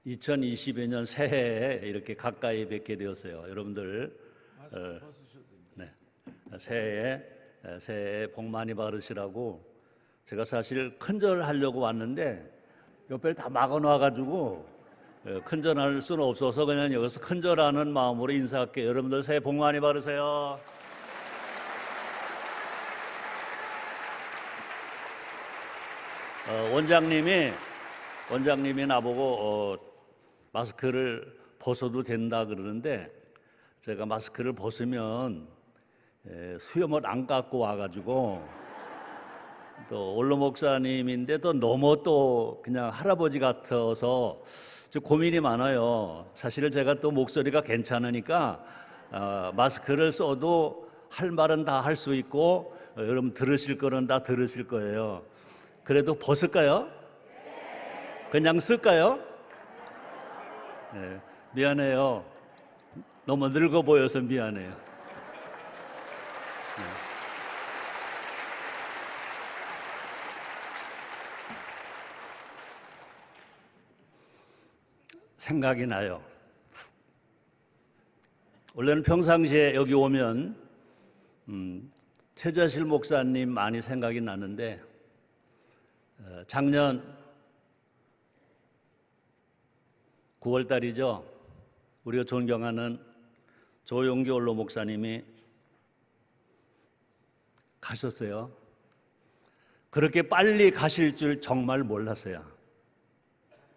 2022년 새해에 이렇게 가까이 뵙게 되었어요. 여러분들 네, 새해에 복 많이 받으시라고 제가 사실 큰절 하려고 왔는데 옆에 다 막아놔가지고 큰절할 수는 없어서 그냥 여기서 큰절하는 마음으로 인사할게요. 여러분들 새해 복 많이 받으세요. 원장님이 나보고 마스크를 벗어도 된다 그러는데 제가 마스크를 벗으면 수염을 안 깎고 와가지고 또 원로 목사님인데 또 너무 또 그냥 할아버지 같아서 고민이 많아요. 사실 제가 또 목소리가 괜찮으니까 마스크를 써도 할 말은 다 할 수 있고 여러분 들으실 거는 다 들으실 거예요. 그래도 벗을까요? 그냥 쓸까요? 네, 미안해요. 너무 늙어 보여서 미안해요. 네. 생각이 나요. 원래는 평상시에 여기 오면 최자실 목사님 많이 생각이 나는데 작년 9월 달이죠. 우리가 존경하는 조용기 원로 목사님이 가셨어요. 그렇게 빨리 가실 줄 정말 몰랐어요.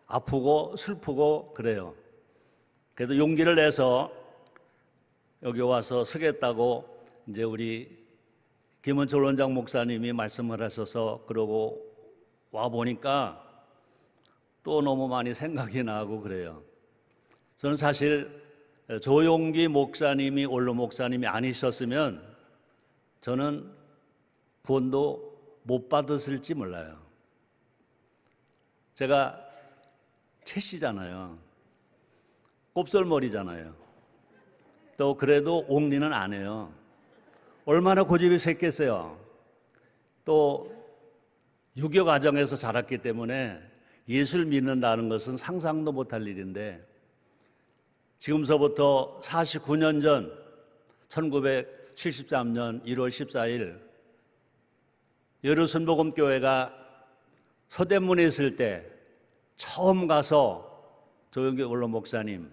아프고 슬프고 그래요. 그래도 용기를 내서 여기 와서 서겠다고 이제 우리 김원철 원장 목사님이 말씀을 하셔서 그러고 와 보니까 또 너무 많이 생각이 나고 그래요. 저는 사실 조용기 목사님이 원로 목사님이 아니셨으면 저는 구원도 못 받았을지 몰라요. 제가 채씨잖아요. 곱슬머리잖아요. 또 그래도 옥리는 안 해요. 얼마나 고집이 셌겠어요. 또 유교 가정에서 자랐기 때문에 예수를 믿는다는 것은 상상도 못할 일인데 지금서부터 49년 전 1973년 1월 14일 여루순복음교회가 서대문에 있을 때 처음 가서 조용기 원로 목사님,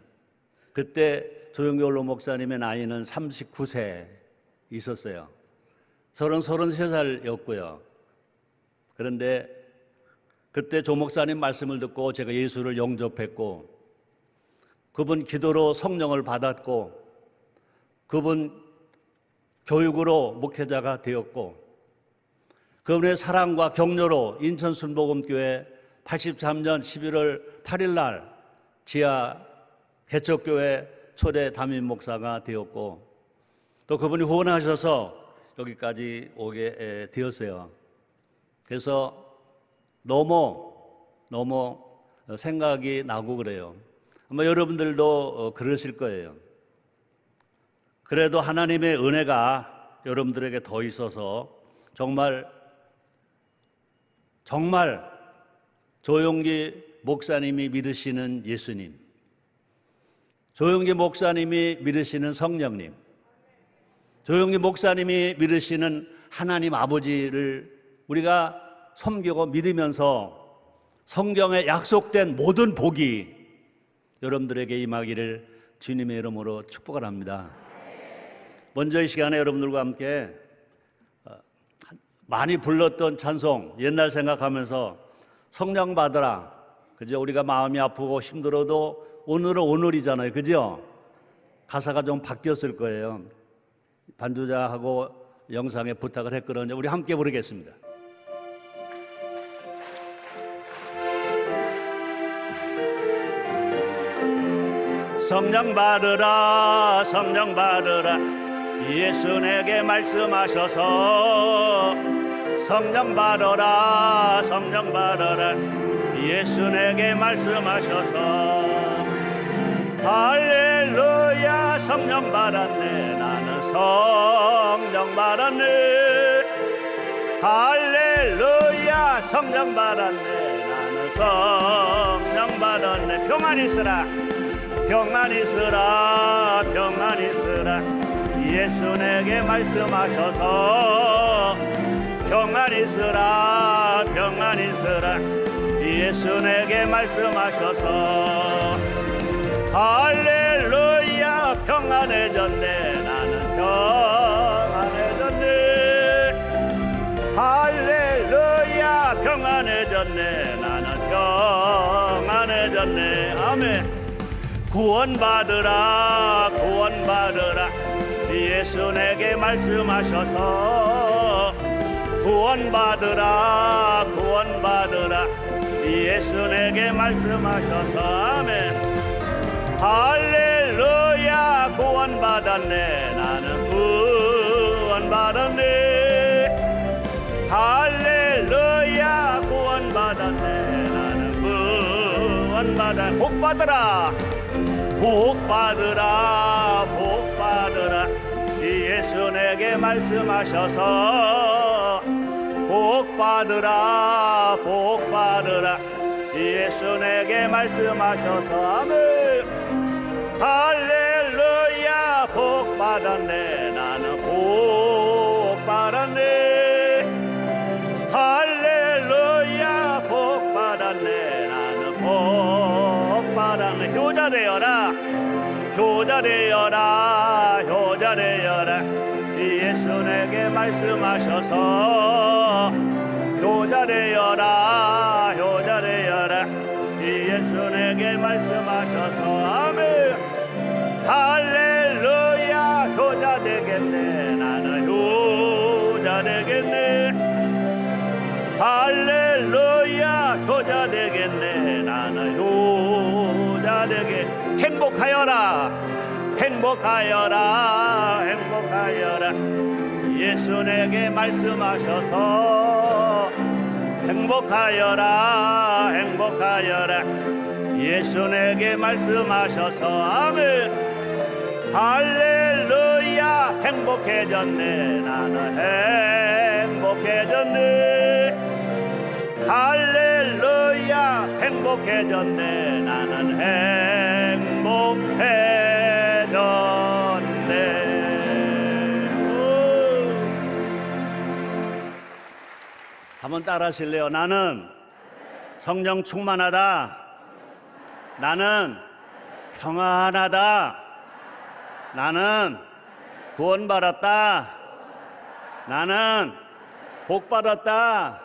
그때 조용기 원로 목사님의 나이는 39세 있었어요. 33살이었고요. 그런데 그때 조 목사님 말씀을 듣고 제가 예수를 영접했고 그분 기도로 성령을 받았고 그분 교육으로 목회자가 되었고 그분의 사랑과 격려로 인천 순복음교회 83년 11월 8일 날 지하 개척교회 초대 담임 목사가 되었고 또 그분이 후원하셔서 여기까지 오게 되었어요. 그래서 너무 생각이 나고 그래요. 아마 여러분들도 그러실 거예요. 그래도 하나님의 은혜가 여러분들에게 더 있어서 정말 조용기 목사님이 믿으시는 예수님, 조용기 목사님이 믿으시는 성령님, 조용기 목사님이 믿으시는 하나님 아버지를 우리가 섬기고 믿으면서 성경에 약속된 모든 복이 여러분들에게 임하기를 주님의 이름으로 축복을 합니다. 먼저 이 시간에 여러분들과 함께 많이 불렀던 찬송 옛날 생각하면서 성령 받으라. 그죠? 우리가 마음이 아프고 힘들어도 오늘은 오늘이잖아요. 그죠? 가사가 좀 바뀌었을 거예요. 반주자하고 영상에 부탁을 했거든요. 우리 함께 부르겠습니다. 성령 받으라, 성령 받으라. 예수 내게 말씀하셔서 성령 받으라, 성령 받으라. 예수 내게 말씀하셔서 할렐루야. 성령 받았네. 나는 성령 받았네. 할렐루야. 성령 받았네. 나는 성령 받았네. 평안해졌네. 평안히 있으라. 평안히 있으라. 평안히 있으라. 예수 내게 말씀하셔서 평안히 있으라. 평안히 있으라. 예수 내게 말씀하셔서 할렐루야. 평안해졌네. 나는 평안해졌네. 할렐루야. 평안해졌네. 나는 평안해졌네. 아멘. 구원받으라. 구원받으라. 예수 내게 말씀하셔서 구원받으라. 구원받으라. 예수 내게 말씀하셔서 아멘. 할렐루야. 구원받았네. 나는 구원받았네. 할렐루야. 구원받았네. 나는 구원받아. 복받으라. 복받으라. 복받으라. 예수 내게 말씀하셔서 복받으라. 복받으라. 예수 내게 말씀하셔서 아멘. 할렐루야. 복받았네. 나는 복받았네. 할렐루야. 복받았네. 나는 복받았네. 효자 되어라. 효자 되어라. 효자 되어라. 예수 내게 말씀하셔서 효자 되어라. 효자 되어라. 예수 내게 말씀하셔서 아멘. 할렐루야. 효자 되겠네. 나는 효자 되겠네. 할렐루야. 효자 되겠네. 나는 효자 되게. 행복하여라. 행복하여라. 행복하여라. 예수 내게 말씀하셔서 행복하여라. 행복하여라. 예수 내게 말씀하셔서 아멘. 할렐루야. 행복해졌네. 나는 행복해졌네. 할렐루야. 행복해졌네. 나는 행복해졌네. 한번 따라 하실래요? 나는 성령 충만하다. 나는 평안하다. 나는 구원받았다. 나는 복받았다.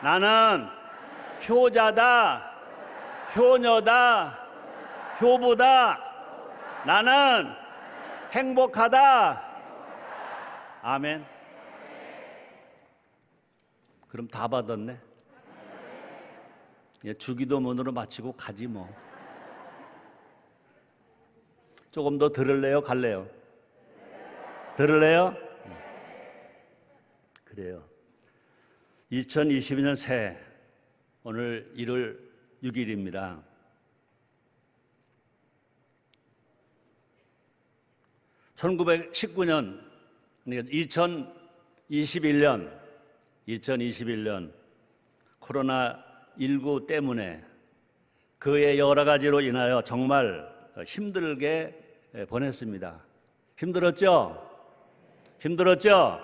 나는 효자다. 효녀다. 효부다. 나는 행복하다. 아멘. 그럼 다 받았네. 주기도문으로 마치고 가지 뭐. 조금 더 들을래요? 갈래요? 들을래요? 그래요. 2022년 새해 오늘 1월 6일입니다. (1919년) 2021년 코로나19 때문에 그의 여러 가지로 인하여 정말 힘들게 보냈습니다. 힘들었죠? 힘들었죠?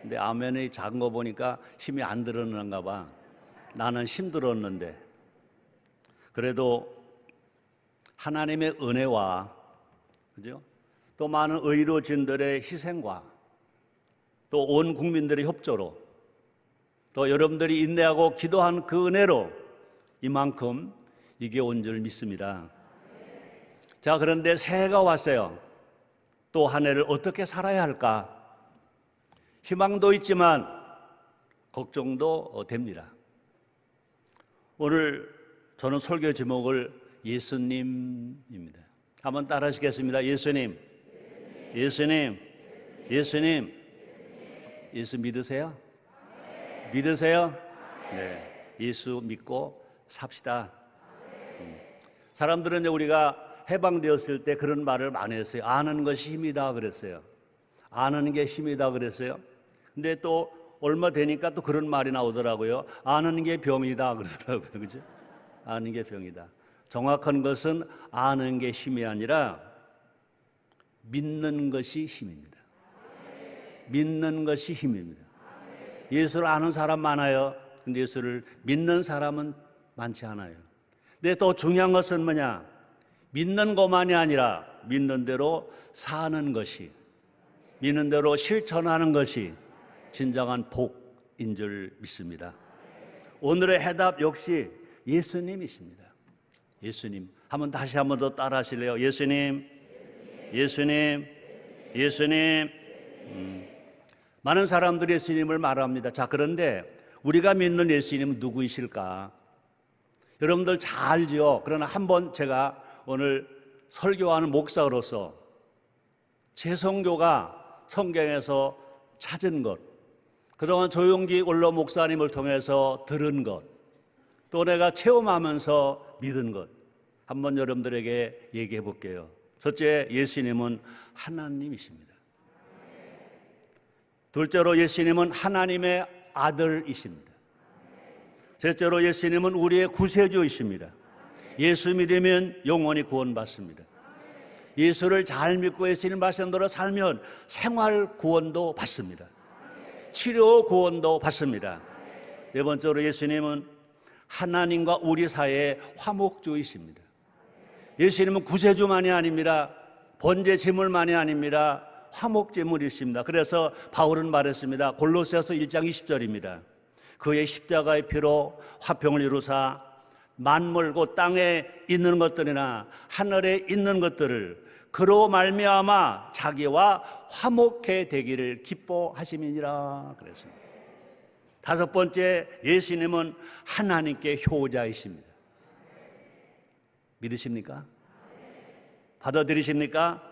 근데 아멘이 작은 거 보니까 힘이 안 들었는가 봐. 나는 힘들었는데 그래도 하나님의 은혜와 그죠? 또 많은 의료진들의 희생과 또 온 국민들의 협조로 또 여러분들이 인내하고 기도한 그 은혜로 이만큼 이게 온 줄 믿습니다. 자, 그런데 새해가 왔어요. 또 한 해를 어떻게 살아야 할까? 희망도 있지만 걱정도 됩니다. 오늘 저는 설교 제목을 예수님입니다. 한번 따라 하시겠습니다. 예수님. 예수님. 예수님. 예수 믿으세요? 믿으세요? 네. 예수 믿고 삽시다. 사람들은 우리가 해방되었을 때 그런 말을 많이 했어요. 아는 것이 힘이다 그랬어요. 아는 게 힘이다 그랬어요. 근데 또 얼마 되니까 또 그런 말이 나오더라고요. 아는 게 병이다 그러더라고요. 그죠? 아는 게 병이다. 정확한 것은 아는 게 힘이 아니라 믿는 것이 힘입니다. 믿는 것이 힘입니다. 예수를 아는 사람 많아요. 근데 예수를 믿는 사람은 많지 않아요. 근데 또 중요한 것은 뭐냐? 믿는 것만이 아니라 믿는 대로 사는 것이, 믿는 대로 실천하는 것이 진정한 복인 줄 믿습니다. 오늘의 해답 역시 예수님이십니다. 예수님. 다시 한번 더 따라 하실래요? 예수님, 예수님, 예수님. 많은 사람들이 예수님을 말합니다. 자, 그런데 우리가 믿는 예수님은 누구이실까? 여러분들 잘 알죠? 그러나 한번 제가 오늘 설교하는 목사로서 제 성교가 성경에서 찾은 것, 그동안 조용기 원로 목사님을 통해서 들은 것, 또 내가 체험하면서 믿은 것, 한번 여러분들에게 얘기해 볼게요. 첫째, 예수님은 하나님이십니다. 둘째로 예수님은 하나님의 아들이십니다. 셋째로 예수님은 우리의 구세주이십니다. 예수 믿으면 영원히 구원받습니다. 예수를 잘 믿고 예수님 말씀대로 살면 생활 구원도 받습니다. 치료 구원도 받습니다. 네 번째로 예수님은 하나님과 우리 사이의 화목주이십니다. 예수님은 구세주만이 아닙니다. 번제 제물만이 아닙니다. 화목제물이십니다. 그래서 바울은 말했습니다. 골로새서 1장 20절입니다. 그의 십자가의 피로 화평을 이루사 만물 곧 땅에 있는 것들이나 하늘에 있는 것들을 그로 말미암아 자기와 화목해 되기를 기뻐하심이니라 그랬습니다. 다섯 번째, 예수님은 하나님께 효자이십니다. 믿으십니까? 받아들이십니까?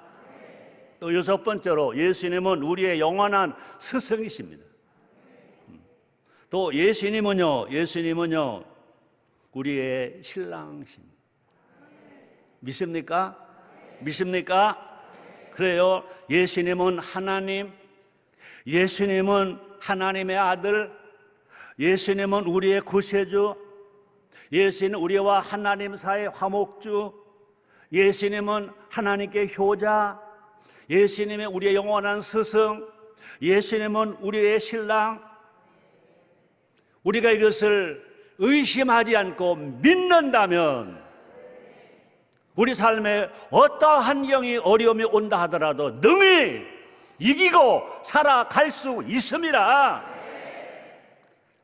또 여섯 번째로 예수님은 우리의 영원한 스승이십니다. 또 예수님은요 우리의 신랑이십니다. 믿습니까? 믿습니까? 그래요. 예수님은 하나님, 예수님은 하나님의 아들, 예수님은 우리의 구세주, 예수님은 우리와 하나님 사이의 화목주, 예수님은 하나님께 효자, 예수님은 우리의 영원한 스승, 예수님은 우리의 신랑. 우리가 이것을 의심하지 않고 믿는다면 우리 삶에 어떠한 환경이 어려움이 온다 하더라도 능히 이기고 살아갈 수 있습니다.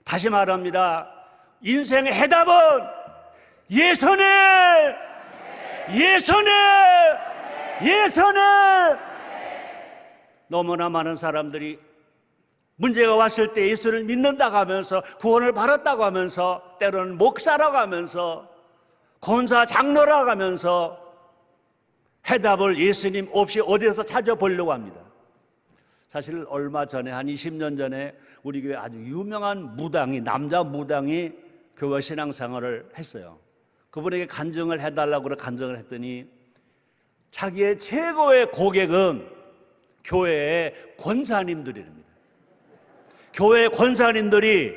다시 말합니다. 인생의 해답은 예수님, 예수님, 예수님. 너무나 많은 사람들이 문제가 왔을 때 예수를 믿는다고 하면서 구원을 받았다고 하면서 때로는 목사라고 하면서 권사 장로라고 하면서 해답을 예수님 없이 어디에서 찾아보려고 합니다. 사실 얼마 전에 한 20년 전에 우리 교회 아주 유명한 무당이, 남자 무당이 교회 신앙생활을 했어요. 그분에게 간증을 해달라고 그래 간증을 했더니 자기의 최고의 고객은 교회의 권사님들입니다. 교회 권사님들이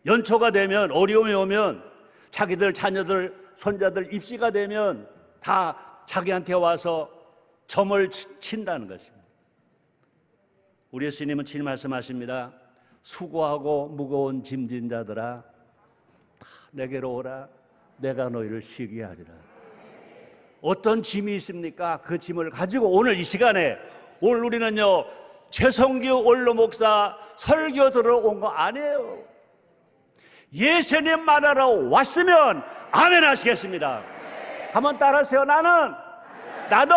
연초가 되면, 어려움이 오면 자기들 자녀들 손자들 입시가 되면 다 자기한테 와서 점을 친다는 것입니다. 우리 예수님은 친히 말씀하십니다. 수고하고 무거운 짐진 자들아 다 내게로 오라. 내가 너희를 쉬게 하리라. 어떤 짐이 있습니까? 그 짐을 가지고 오늘 이 시간에, 오늘 우리는요 최성규 원로 목사 설교 들어온 거 아니에요. 예수님 만나러 왔으면 아멘 하시겠습니다. 한번 따라하세요. 나도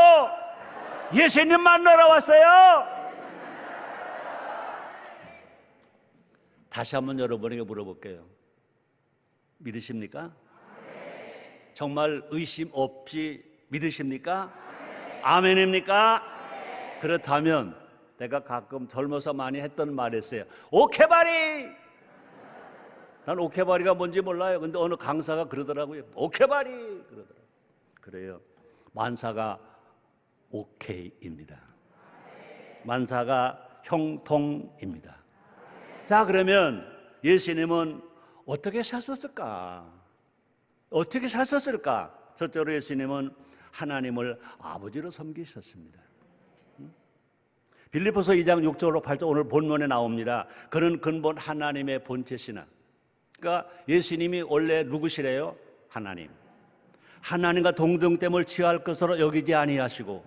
예수님 만나러 왔어요. 다시 한번 여러분에게 물어볼게요. 믿으십니까? 정말 의심 없이 믿으십니까? 아멘입니까? 그렇다면 내가 가끔 젊어서 많이 했던 말이 있어요. 오케바리! 난 오케바리가 뭔지 몰라요. 근데 어느 강사가 그러더라고요. 오케바리! 그러더라고요. 그래요. 만사가 오케이입니다. 만사가 형통입니다. 자, 그러면 예수님은 어떻게 사셨을까? 어떻게 사셨을까? 첫째로 예수님은 하나님을 아버지로 섬기셨습니다. 빌립보서 2장 6절로 8절 오늘 본문에 나옵니다. 그는 근본 하나님의 본체시나. 그러니까 예수님이 원래 누구시래요? 하나님. 하나님과 동등됨을 취할 것으로 여기지 아니하시고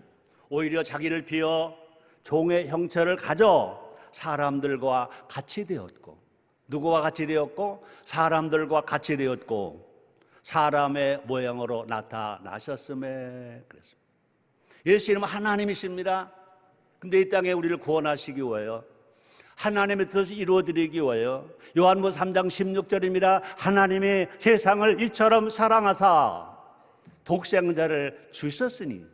오히려 자기를 비어 종의 형체를 가져 사람들과 같이 되었고, 누구와 같이 되었고? 사람들과 같이 되었고 사람의 모양으로 나타나셨음에 그랬습니다. 예수님은 하나님이십니다. 근데 이 땅에 우리를 구원하시기 위하여 하나님의 뜻을 이루어드리기 위하여 요한복음 3장 16절입니다. 하나님이 세상을 이처럼 사랑하사 독생자를 주셨으니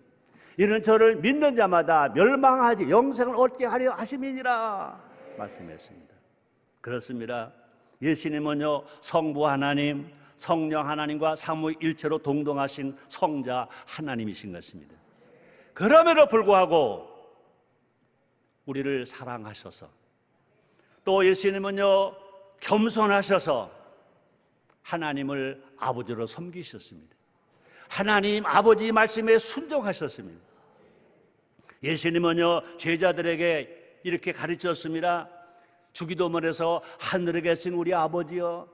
이는 저를 믿는 자마다 멸망하지 영생을 얻게 하려 하심이니라 말씀했습니다. 그렇습니다. 예수님은요 성부 하나님, 성령 하나님과 삼위일체로 동동하신 성자 하나님이신 것입니다. 그럼에도 불구하고 우리를 사랑하셔서 또 예수님은요 겸손하셔서 하나님을 아버지로 섬기셨습니다. 하나님 아버지 말씀에 순종하셨습니다. 예수님은요 제자들에게 이렇게 가르쳤습니다. 주기도문에서 하늘에 계신 우리 아버지여,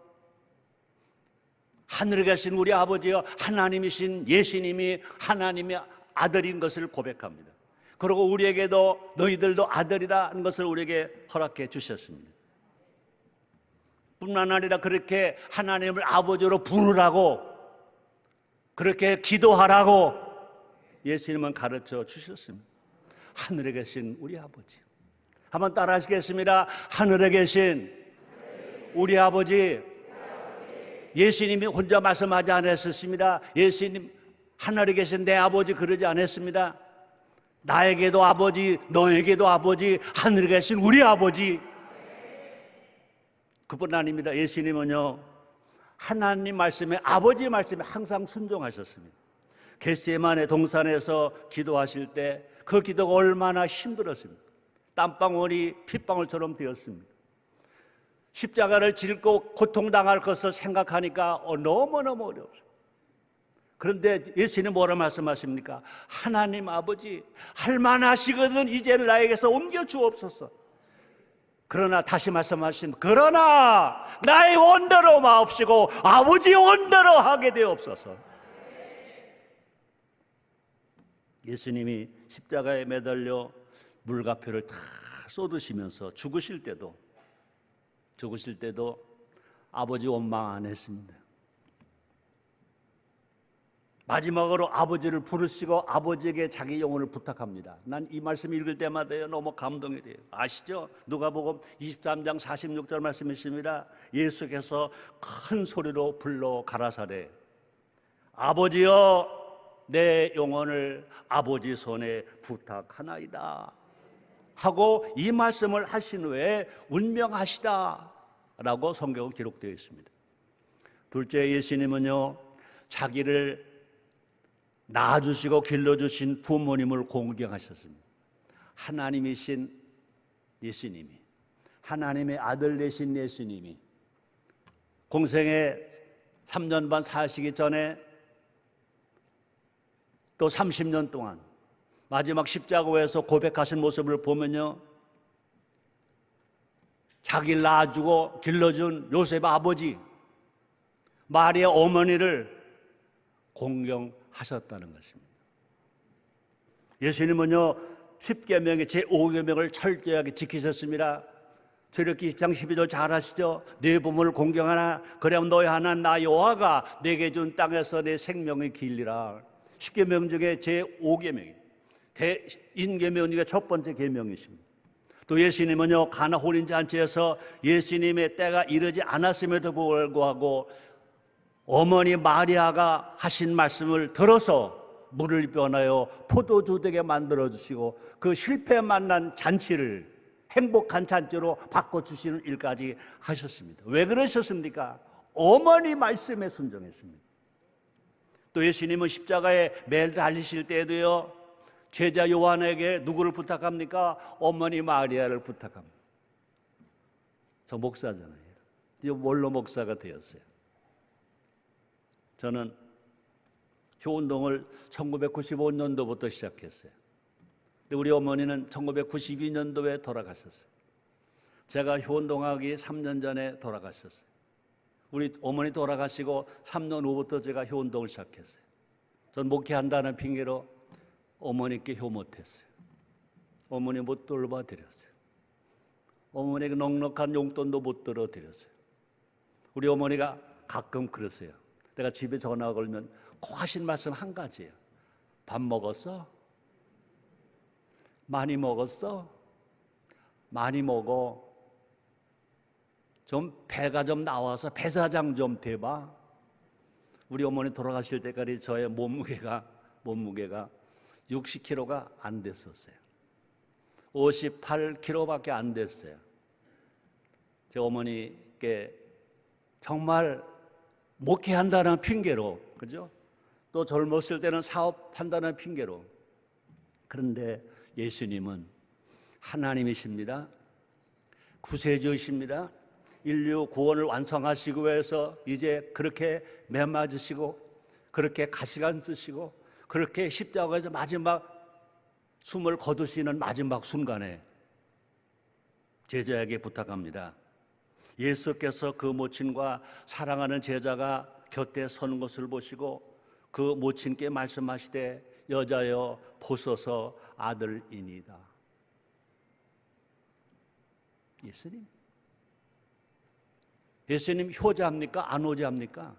하늘에 계신 우리 아버지여, 하나님이신 예수님이 하나님의 아들인 것을 고백합니다. 그리고 우리에게도 너희들도 아들이라는 것을 우리에게 허락해 주셨습니다. 뿐만 아니라 그렇게 하나님을 아버지로 부르라고, 그렇게 기도하라고 예수님은 가르쳐 주셨습니다. 하늘에 계신 우리 아버지. 한번 따라 하시겠습니다. 하늘에 계신 우리 아버지. 예수님이 혼자 말씀하지 않았습니다. 예수님 하늘에 계신 내 아버지 그러지 않았습니다. 나에게도 아버지, 너에게도 아버지, 하늘에 계신 우리 아버지. 그뿐 아닙니다. 예수님은요 하나님 말씀에, 아버지 말씀에 항상 순종하셨습니다. 겟세마네 동산에서 기도하실 때 그 기도가 얼마나 힘들었습니까? 땀방울이 핏방울처럼 되었습니다. 십자가를 짊고 고통당할 것을 생각하니까 너무너무 어려웠어요. 그런데 예수님은 뭐라 말씀하십니까? 하나님 아버지, 할만하시거든 이제는 나에게서 옮겨 주옵소서. 그러나 다시 말씀하신, 그러나 나의 원대로 마옵시고 아버지 원대로 하게 되옵소서. 예수님이 십자가에 매달려 물가표를 다 쏟으시면서 죽으실 때도 아버지 원망 안 했습니다. 마지막으로 아버지를 부르시고 아버지에게 자기 영혼을 부탁합니다. 난 이 말씀 읽을 때마다 너무 감동이 돼요. 아시죠? 누가복음 23장 46절 말씀이십니다. 예수께서 큰 소리로 불러 가라사대 아버지여 내 영혼을 아버지 손에 부탁하나이다 하고 이 말씀을 하신 후에 운명하시다 라고 성경은 기록되어 있습니다. 둘째, 예수님은요 자기를 낳아주시고 길러주신 부모님을 공경하셨습니다. 하나님이신 예수님이, 하나님의 아들 되신 예수님이 공생에 3년 반 사시기 전에 또 30년 동안 마지막 십자가에서 고백하신 모습을 보면요 자기를 낳아주고 길러준 요셉 아버지 마리아 어머니를 공경하셨다는 것입니다. 예수님은요 10계명의 제5계명을 철저하게 지키셨습니다. 출애굽기 20장 12절 잘 아시죠? 네 부모를 공경하라. 그러면 너희 하나님 나 여호와가 내게 준 땅에서 내 생명을 길리라. 10계명 중에 제5계명이 대인계명 중에 첫 번째 계명이십니다. 또 예수님은요 가나 혼인잔치에서 예수님의 때가 이르지 않았음에도 불구하고 어머니 마리아가 하신 말씀을 들어서 물을 변하여 포도주 되게 만들어주시고 그 실패 만난 잔치를 행복한 잔치로 바꿔주시는 일까지 하셨습니다. 왜 그러셨습니까? 어머니 말씀에 순종했습니다. 또 예수님은 십자가에 매일 달리실 때에도요 제자 요한에게 누구를 부탁합니까? 어머니 마리아를 부탁합니다. 저 목사잖아요. 이제 원로 목사가 되었어요. 저는 효운동을 1995년도부터 시작했어요. 근데 우리 어머니는 1992년도에 돌아가셨어요. 제가 효운동하기 3년 전에 돌아가셨어요. 우리 어머니 돌아가시고 3년 후부터 제가 효운동을 시작했어요. 전 목회한다는 핑계로 어머니께 효 못했어요. 어머니 못 돌봐드렸어요. 어머니에게 넉넉한 용돈도 못 들어드렸어요. 우리 어머니가 가끔 그러세요. 내가 집에 전화 걸면 꼭 하신 말씀 한 가지예요. 밥 먹었어? 많이 먹었어? 많이 먹어. 좀 배가 좀 나와서 배사장 좀 돼봐. 우리 어머니 돌아가실 때까지 저의 몸무게가 60kg가 안 됐었어요. 58kg밖에 안 됐어요. 제 어머니께 정말 목회한다는 핑계로, 그죠? 또 젊었을 때는 사업한다는 핑계로. 그런데 예수님은 하나님이십니다. 구세주이십니다. 인류 구원을 완성하시기 위해서 이제 그렇게 매맞으시고 그렇게 가시관 쓰시고 그렇게 십자가에서 마지막 숨을 거두시는 마지막 순간에 제자에게 부탁합니다. 예수께서 그 모친과 사랑하는 제자가 곁에 서는 것을 보시고 그 모친께 말씀하시되 여자여 보소서 아들이니이다. 예수님 효자입니까? 안 효자입니까?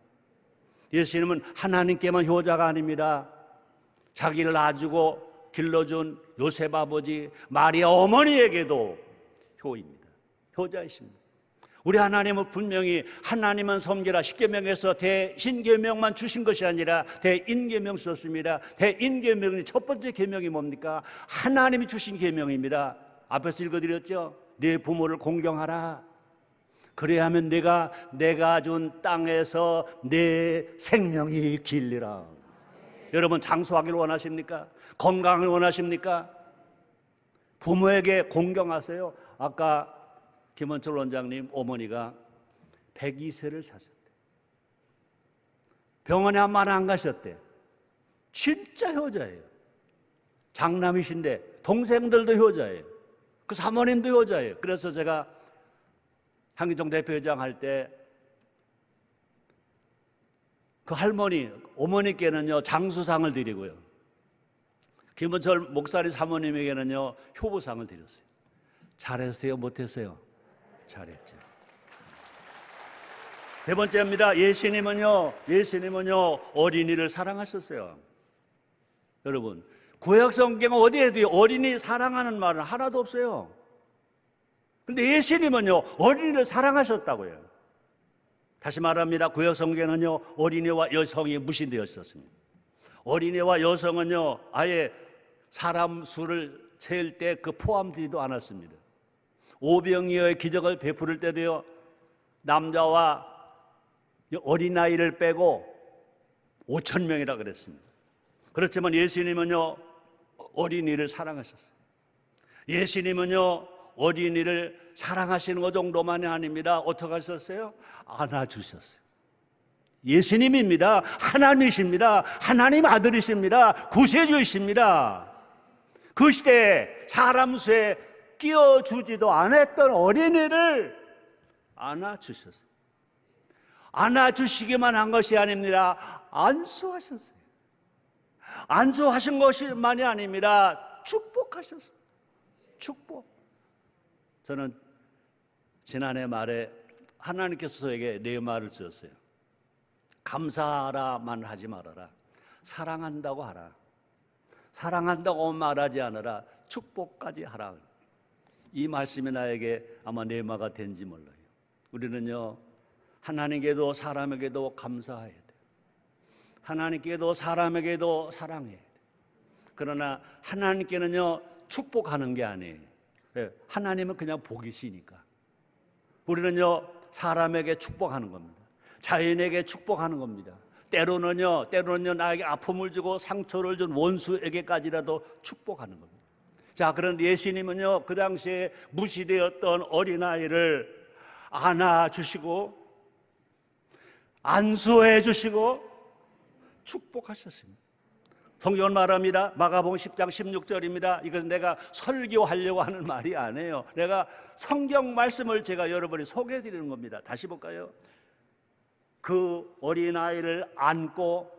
예수님은 하나님께만 효자가 아닙니다. 자기를 낳아주고 길러준 요셉 아버지 마리아 어머니에게도 효입니다. 효자이십니다. 우리 하나님은 분명히 하나님은 섬기라 10계명에서 대신계명만 주신 것이 아니라 대인계명 썼습니다. 대인계명의 첫 번째 계명이 뭡니까? 하나님이 주신 계명입니다. 앞에서 읽어드렸죠. 네 부모를 공경하라. 그래야 하면 내가 준 땅에서 내 생명이 길리라. 여러분 장수하기를 원하십니까? 건강을 원하십니까? 부모에게 공경하세요. 아까 김원철 원장님 어머니가 102세를 사셨대. 병원에 한 번 안 가셨대. 진짜 효자예요. 장남이신데 동생들도 효자예요. 그 사모님도 효자예요. 그래서 제가 한기종 대표회장 할 때 그 할머니, 어머니께는요 장수상을 드리고요, 김원철 목사님 사모님에게는요 효부상을 드렸어요. 잘했어요? 못했어요? 잘했죠. 세 번째입니다. 예수님은요 어린이를 사랑하셨어요. 여러분 구약 성경 어디에도 어린이 사랑하는 말은 하나도 없어요. 그런데 예수님은요 어린이를 사랑하셨다고요. 다시 말합니다. 구약 성경은요 어린이와 여성이 무신되어 있었습니다. 어린이와 여성은요 아예 사람 수를 셀 때 그 포함되지도 않았습니다. 오병이어의 기적을 베풀을 때도요 남자와 어린아이를 빼고 5,000명이라 그랬습니다. 그렇지만 예수님은요 어린이를 사랑하셨어요. 예수님은요 어린이를 사랑하시는 것 정도만이 아닙니다. 어떻게 하셨어요? 안아주셨어요. 예수님입니다. 하나님이십니다. 하나님 아들이십니다. 구세주이십니다. 그 시대에 사람 수에 끼워주지도 않았던 어린이를 안아주셨어요. 안아주시기만 한 것이 아닙니다. 안수하셨어요. 안수하신 것만이 아닙니다. 축복하셨어요. 축복. 저는 지난해 말에 하나님께서 저에게 네 말을 주셨어요. 감사하라만 하지 말아라. 사랑한다고 하라. 사랑한다고 말하지 않으라. 축복까지 하라. 이 말씀이 나에게 아마 내마가 된지 몰라요. 우리는요 하나님께도 사람에게도 감사해야 돼요. 하나님께도 사람에게도 사랑해야 돼요. 그러나 하나님께는요 축복하는 게 아니에요. 하나님은 그냥 복이시니까. 우리는요 사람에게 축복하는 겁니다. 자연에게 축복하는 겁니다. 때로는요 나에게 아픔을 주고 상처를 준 원수에게까지라도 축복하는 겁니다. 자, 그런데 예수님은요 그 당시에 무시되었던 어린아이를 안아주시고 안수해 주시고 축복하셨습니다. 성경은 말합니다. 마가복음 10장 16절입니다. 이것은 내가 설교하려고 하는 말이 아니에요. 내가 성경 말씀을 제가 여러분이 소개해 드리는 겁니다. 다시 볼까요? 그 어린아이를 안고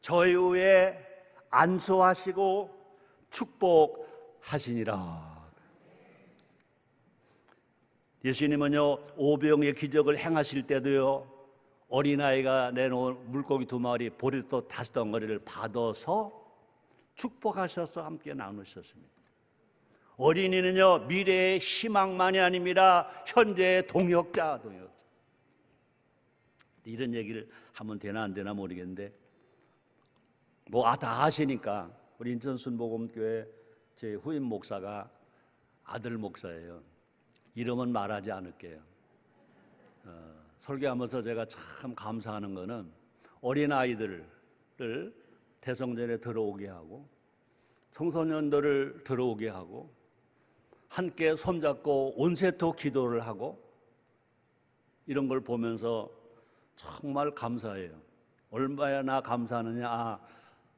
저희 위에 안수하시고 축복하시니라. 예수님은요, 오병의 기적을 행하실 때도요, 어린아이가 내놓은 물고기 2마리, 보리떡 5덩어리를 받아서 축복하셔서 함께 나누셨습니다. 어린이는요, 미래의 희망만이 아닙니다. 현재의 동역자. 이런 얘기를 하면 되나 안 되나 모르겠는데, 다 아시니까 우리 인천 순복음교회 제 후임 목사가 아들 목사예요. 이름은 말하지 않을게요. 설교하면서 제가 참 감사하는 거는 어린아이들을 대성전에 들어오게 하고 청소년들을 들어오게 하고 함께 손잡고 온세토 기도를 하고 이런 걸 보면서 정말 감사해요. 얼마나 감사하느냐.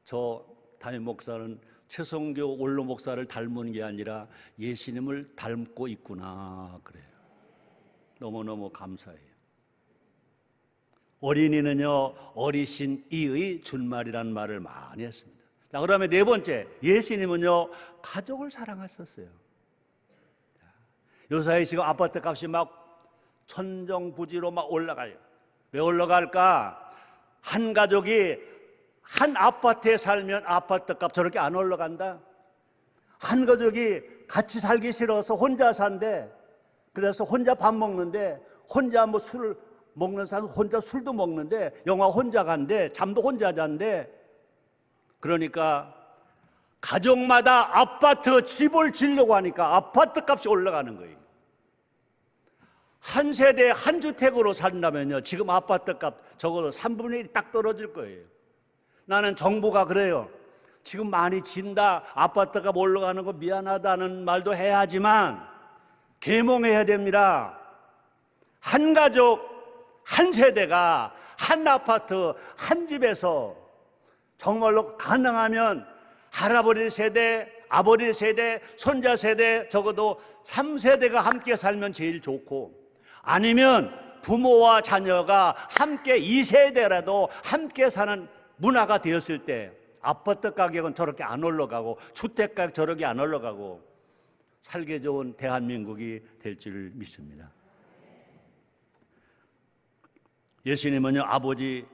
저 담임 목사는 최성교 원로 목사를 닮은 게 아니라 예수님을 닮고 있구나 그래요. 너무너무 감사해요. 어린이는요, 어리신 이의 준말이라는 말을 많이 했습니다. 자, 그다음에 네 번째, 예수님은요, 가족을 사랑하셨어요. 요사이 지금 아파트 값이 막 천정부지로 막 올라가요. 왜 올라갈까? 한 가족이 한 아파트에 살면 아파트 값 저렇게 안 올라간다. 한 가족이 같이 살기 싫어서 혼자 산대. 그래서 혼자 밥 먹는데, 혼자 술 먹는 사람 혼자 술도 먹는데, 영화 혼자 간대, 잠도 혼자 잔대. 그러니까 가족마다 아파트 집을 지으려고 하니까 아파트 값이 올라가는 거예요. 한 세대 한 주택으로 산다면요, 지금 아파트 값 적어도 3분의 1이 딱 떨어질 거예요. 나는 정부가 그래요. 지금 많이 진다, 아파트가 올라가는 거 미안하다는 말도 해야 하지만 계몽해야 됩니다. 한 가족 한 세대가 한 아파트 한 집에서 정말로 가능하면 할아버지 세대, 아버지 세대, 손자 세대 적어도 3세대가 함께 살면 제일 좋고, 아니면 부모와 자녀가 함께 2세대라도 함께 사는 문화가 되었을 때 아파트 가격은 저렇게 안 올라가고 주택 가격 저렇게 안 올라가고 살기 좋은 대한민국이 될 줄 믿습니다. 예수님은요, 아버지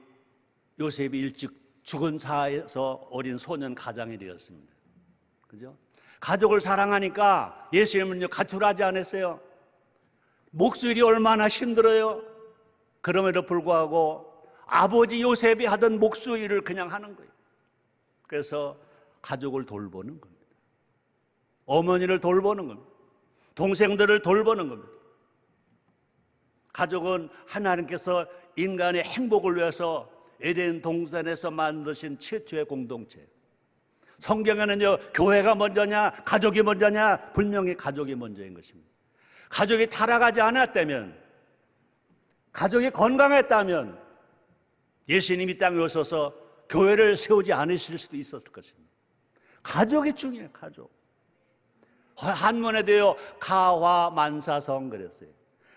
요셉이 일찍 죽은 사에서 어린 소년 가장이 되었습니다. 그죠? 가족을 사랑하니까 예수님은요, 가출하지 않았어요. 목수일이 얼마나 힘들어요. 그럼에도 불구하고 아버지 요셉이 하던 목수일을 그냥 하는 거예요. 그래서 가족을 돌보는 겁니다. 어머니를 돌보는 겁니다. 동생들을 돌보는 겁니다. 가족은 하나님께서 인간의 행복을 위해서 에덴 동산에서 만드신 최초의 공동체. 성경에는요, 교회가 먼저냐 가족이 먼저냐, 분명히 가족이 먼저인 것입니다. 가족이 타락하지 않았다면, 가족이 건강했다면 예수님이 땅에 오셔서 교회를 세우지 않으실 수도 있었을 것입니다. 가족이 중요해요. 가족. 한문에도요, 가화만사성 그랬어요.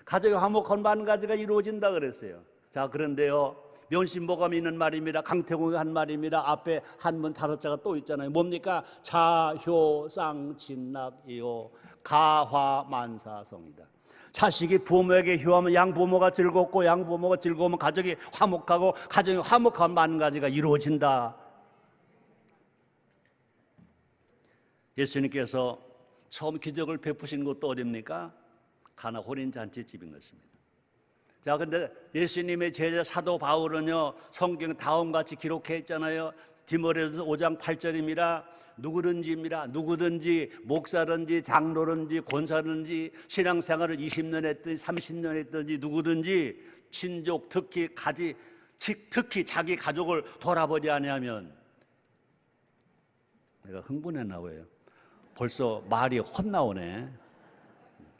가족의 화목한 만 가지가 이루어진다 그랬어요. 자, 그런데요, 면신보감이 있는 말입니다. 강태공이 한 말입니다. 앞에 한문 5자가 또 있잖아요. 뭡니까? 자효상진납이요 가화만사성이다. 자식이 부모에게 효하면 양부모가 즐겁고, 양부모가 즐거우면 가족이 화목하고, 가정이 화목한 만 가지가 이루어진다. 예수님께서 처음 기적을 베푸신 곳도 어디입니까? 가나 혼인 잔치집인 것입니다. 자, 근데 예수님의 제자 사도 바울은요, 성경 다음같이 기록해 있잖아요. 디모데후서 5장 8절입니다. 누구든지 목사든지 장로든지 권사든지 신앙생활을 20년 했든지 30년 했든지 누구든지 친족 특히 자기 가족을 돌아보지 아니하면, 내가 흥분했나 봐요. 벌써 말이 헛나오네.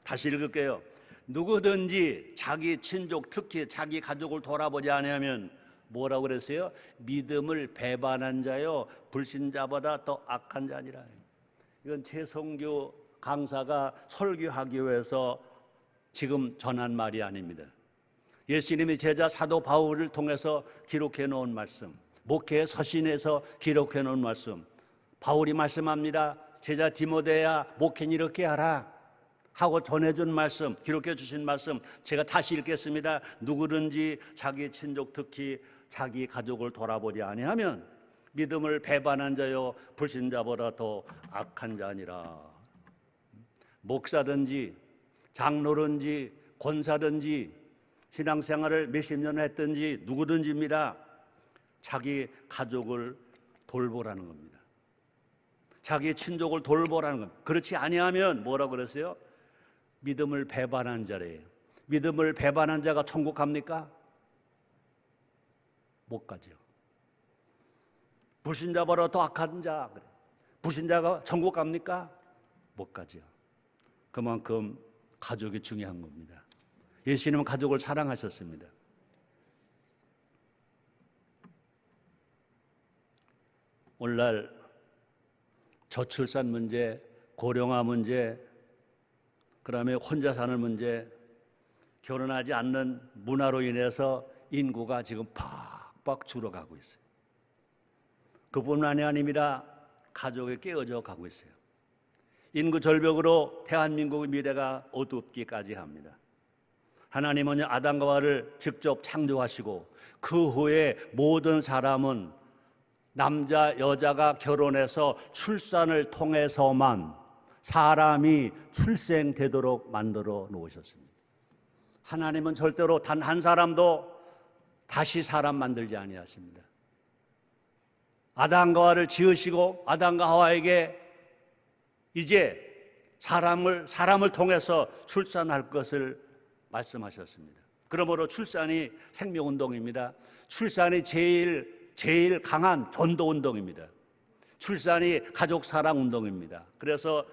다시 읽을게요. 누구든지 자기 친족 특히 자기 가족을 돌아보지 아니하면 뭐라고 그랬어요? 믿음을 배반한 자요 불신자보다 더 악한 자니라. 이건 최성규 강사가 설교하기 위해서 지금 전한 말이 아닙니다. 예수님이 제자 사도 바울을 통해서 기록해 놓은 말씀, 목회의 서신에서 기록해 놓은 말씀, 바울이 말씀합니다. 제자 디모데야 목회는 이렇게 하라 하고 전해준 말씀, 기록해 주신 말씀 제가 다시 읽겠습니다. 누구든지 자기 친족 특히 자기 가족을 돌아보지 아니하면 믿음을 배반한 자요 불신자보다 더 악한 자니라. 목사든지 장로든지 권사든지 신앙생활을 몇십 년 했든지 누구든지입니다. 자기 가족을 돌보라는 겁니다. 자기 친족을 돌보라는 겁니다. 그렇지 아니하면 뭐라고 그랬어요? 믿음을 배반한 자래요. 믿음을 배반한 자가 천국 갑니까? 못 가죠. 불신자보다 더 악한 자, 불신자가 천국 갑니까? 못 가죠. 그만큼 가족이 중요한 겁니다. 예수님은 가족을 사랑하셨습니다. 오늘날 저출산 문제, 고령화 문제, 그다음에 혼자 사는 문제, 결혼하지 않는 문화로 인해서 인구가 지금 팍팍 줄어가고 있어요. 그뿐만이 아닙니다. 가족이 깨어져 가고 있어요. 인구 절벽으로 대한민국의 미래가 어둡기까지 합니다. 하나님은 아담과 하와를 직접 창조하시고 그 후에 모든 사람은 남자 여자가 결혼해서 출산을 통해서만 사람이 출생되도록 만들어 놓으셨습니다. 하나님은 절대로 단 한 사람도 다시 사람 만들지 아니하십니다. 아담과 하와를 지으시고 아담과 하와에게 이제 사람을 통해서 출산할 것을 말씀하셨습니다. 그러므로 출산이 생명운동입니다. 출산이 제일 강한 전도운동입니다. 출산이 가족사랑운동입니다. 그래서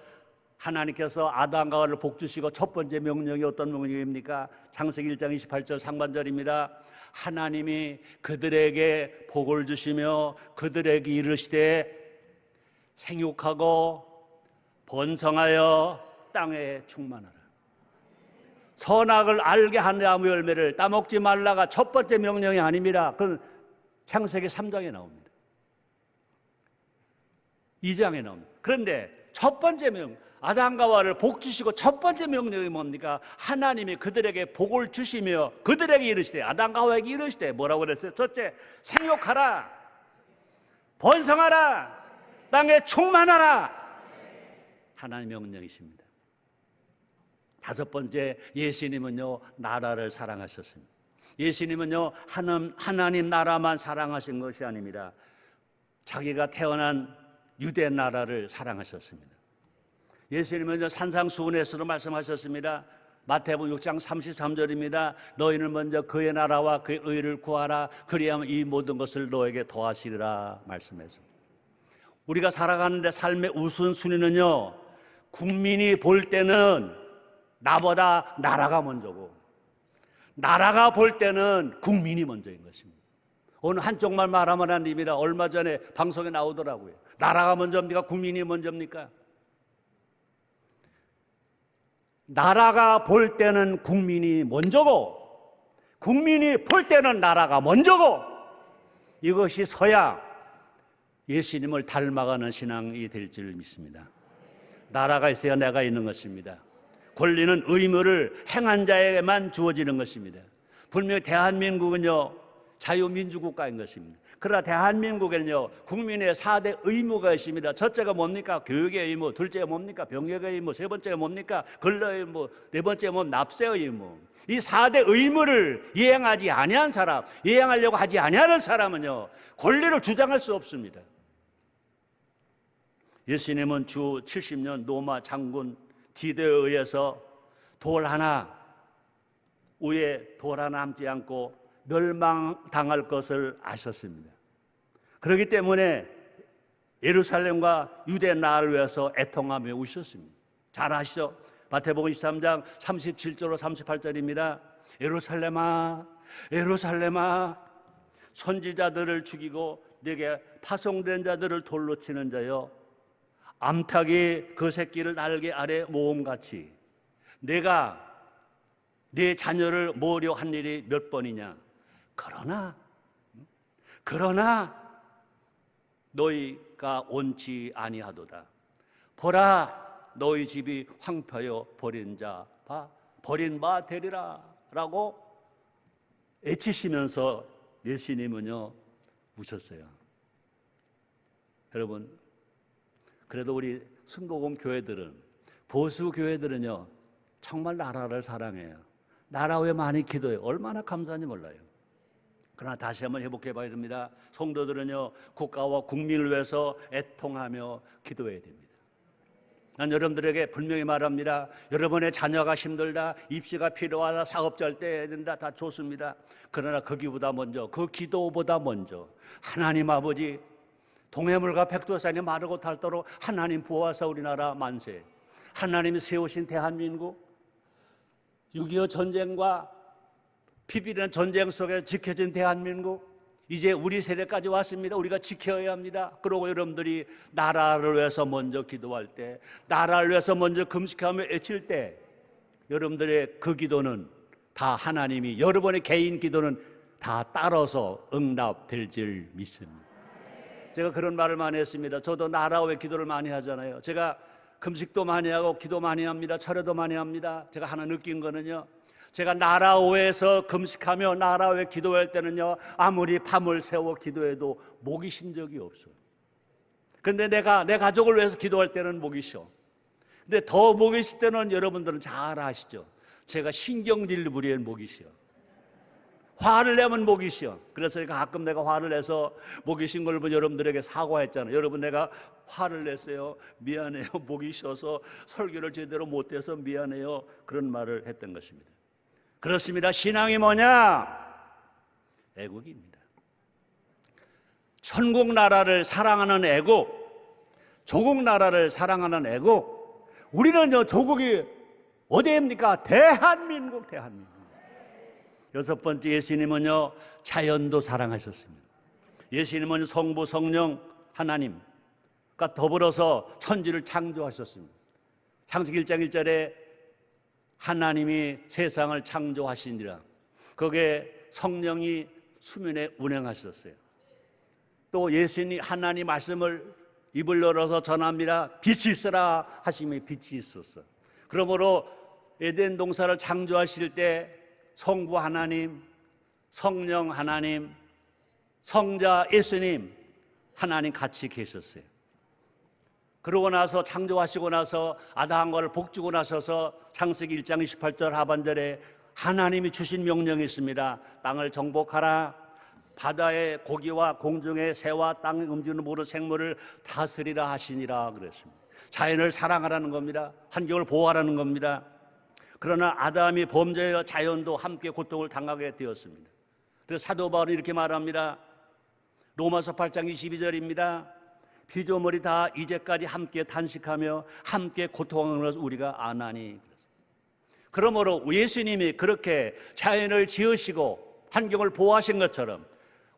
하나님께서 아담과 하와를 복주시고 첫 번째 명령이 어떤 명령입니까? 창세기 1장 28절 상반절입니다. 하나님이 그들에게 복을 주시며 그들에게 이르시되 생육하고 번성하여 땅에 충만하라. 선악을 알게 하는 나무 열매를 따먹지 말라가 첫 번째 명령이 아닙니다. 그건 창세기 3장에 나옵니다. 2장에 나옵니다. 그런데 첫 번째 명령, 아담과 하와를 복 주시고 첫 번째 명령이 뭡니까? 하나님이 그들에게 복을 주시며 그들에게 이르시되, 아담과 하와에게 이르시되 뭐라고 그랬어요? 첫째, 생육하라, 번성하라, 땅에 충만하라. 하나님의 명령이십니다. 다섯 번째, 예수님은요 나라를 사랑하셨습니다. 예수님은요 하나님 나라만 사랑하신 것이 아닙니다. 자기가 태어난 유대 나라를 사랑하셨습니다. 예수님은 산상수훈에서도 말씀하셨습니다. 마태복음 6장 33절입니다. 너희는 먼저 그의 나라와 그의 의를 구하라. 그리하면 이 모든 것을 너에게 더하시리라 말씀했습니다. 우리가 살아가는데 삶의 우선순위는요, 국민이 볼 때는 나보다 나라가 먼저고 나라가 볼 때는 국민이 먼저인 것입니다. 어느 한쪽만 말하면 안 됩니다. 얼마 전에 방송에 나오더라고요. 나라가 먼저입니까? 국민이 먼저입니까? 나라가 볼 때는 국민이 먼저고 국민이 볼 때는 나라가 먼저고, 이것이 서야 예수님을 닮아가는 신앙이 될 줄 믿습니다. 나라가 있어야 내가 있는 것입니다. 권리는 의무를 행한 자에게만 주어지는 것입니다. 분명히 대한민국은요 자유민주국가인 것입니다. 그러나 대한민국에는요 국민의 4대 의무가 있습니다. 첫째가 뭡니까? 교육의 의무. 둘째가 뭡니까? 병역의 의무. 세 번째가 뭡니까? 근로의 의무. 네 번째가 뭐 납세의 의무. 이 4대 의무를 이행하지 아니한 사람, 이행하려고 하지 아니하는 사람은요 권리를 주장할 수 없습니다. 예수님은 주 70년 로마 장군 디도에 의해서 돌 하나 위에 돌 하나 남지 않고 멸망당할 것을 아셨습니다. 그렇기 때문에 예루살렘과 유대 나라를 위해서 애통하며 우셨습니다. 잘 아시죠? 마태복음 23장 37절로 38절입니다. 예루살렘아, 예루살렘아, 선지자들을 죽이고 내게 파송된 자들을 돌로 치는 자여, 암탉이 그 새끼를 날개 아래 모음같이 내가 내 자녀를 모으려 한 일이 몇 번이냐. 그러나 너희가 원치 아니하도다. 보라, 너희 집이 황폐하여 버린 바 되리라 라고 애치시면서 예수님은요 우셨어요. 여러분, 그래도 우리 순복음 교회들은, 보수 교회들은요 정말 나라를 사랑해요. 나라 위해 많이 기도해요. 얼마나 감사한지 몰라요. 그러나 다시 한번 회복해 봐야 됩니다. 성도들은요 국가와 국민을 위해서 애통하며 기도해야 됩니다. 난 여러분들에게 분명히 말합니다. 여러분의 자녀가 힘들다, 입시가 필요하다, 사업 잘 돼야 된다, 다 좋습니다. 그러나 거기보다 먼저, 그 기도보다 먼저 하나님 아버지, 동해물과 백두산이 마르고 닳도록 하나님 보호하사 우리나라 만세, 하나님이 세우신 대한민국, 6.25 전쟁과 피비리는 전쟁 속에 지켜진 대한민국, 이제 우리 세대까지 왔습니다. 우리가 지켜야 합니다. 그리고 여러분들이 나라를 위해서 먼저 기도할 때, 나라를 위해서 먼저 금식하며 애칠 때, 여러분들의 그 기도는 다 하나님이, 여러분의 개인 기도는 다 따라서 응답될 줄 믿습니다. 제가 그런 말을 많이 했습니다. 저도 나라 위해 기도를 많이 하잖아요. 제가 금식도 많이 하고 기도 많이 합니다. 철회도 많이 합니다. 제가 하나 느낀 거는요, 제가 나라 위해서 금식하며 나라 위해 기도할 때는요 아무리 밤을 새워 기도해도 목이 쉰 적이 없어요. 그런데 내가 내 가족을 위해서 기도할 때는 목이 쉬어. 근데 더 목이 쉴 때는 여러분들은 잘 아시죠? 제가 신경질 부리면 목이 쉬어. 화를 내면 목이 쉬어. 그래서 가끔 내가 화를 내서 목이 쉰 걸 보면 여러분들에게 사과했잖아요. 여러분, 내가 화를 냈어요. 미안해요. 목이 쉬어서 설교를 제대로 못해서 미안해요. 그런 말을 했던 것입니다. 그렇습니다. 신앙이 뭐냐? 애국입니다. 천국 나라를 사랑하는 애국, 조국 나라를 사랑하는 애국. 우리는요 조국이 어디입니까? 대한민국. 여섯 번째, 예수님은요 자연도 사랑하셨습니다. 예수님은 성부 성령 하나님과 더불어서 천지를 창조하셨습니다. 창세기 1장 1절에 하나님이 세상을 창조하시니라, 거기에 성령이 수면에 운행하셨어요. 또 예수님, 하나님 말씀을 입을 열어서 전합니다. 빛이 있으라 하시면 빛이 있었어. 그러므로 에덴 동산을 창조하실 때 성부 하나님, 성령 하나님, 성자 예수님, 하나님 같이 계셨어요. 그러고 나서, 창조하시고 나서 아담과를 복주고 나서서 창세기 1장 28절 하반절에 하나님이 주신 명령이 있습니다. 땅을 정복하라, 바다의 고기와 공중의 새와 땅에 움직이는 모든 생물을 다스리라 하시니라 그랬습니다. 자연을 사랑하라는 겁니다. 환경을 보호하라는 겁니다. 그러나 아담이 범죄하여 자연도 함께 고통을 당하게 되었습니다. 그래서 사도 바울은 이렇게 말합니다. 로마서 8장 22절입니다. 피조물이 다 이제까지 함께 탄식하며 함께 고통하는 것을 우리가 아나니. 그러므로 예수님이 그렇게 자연을 지으시고 환경을 보호하신 것처럼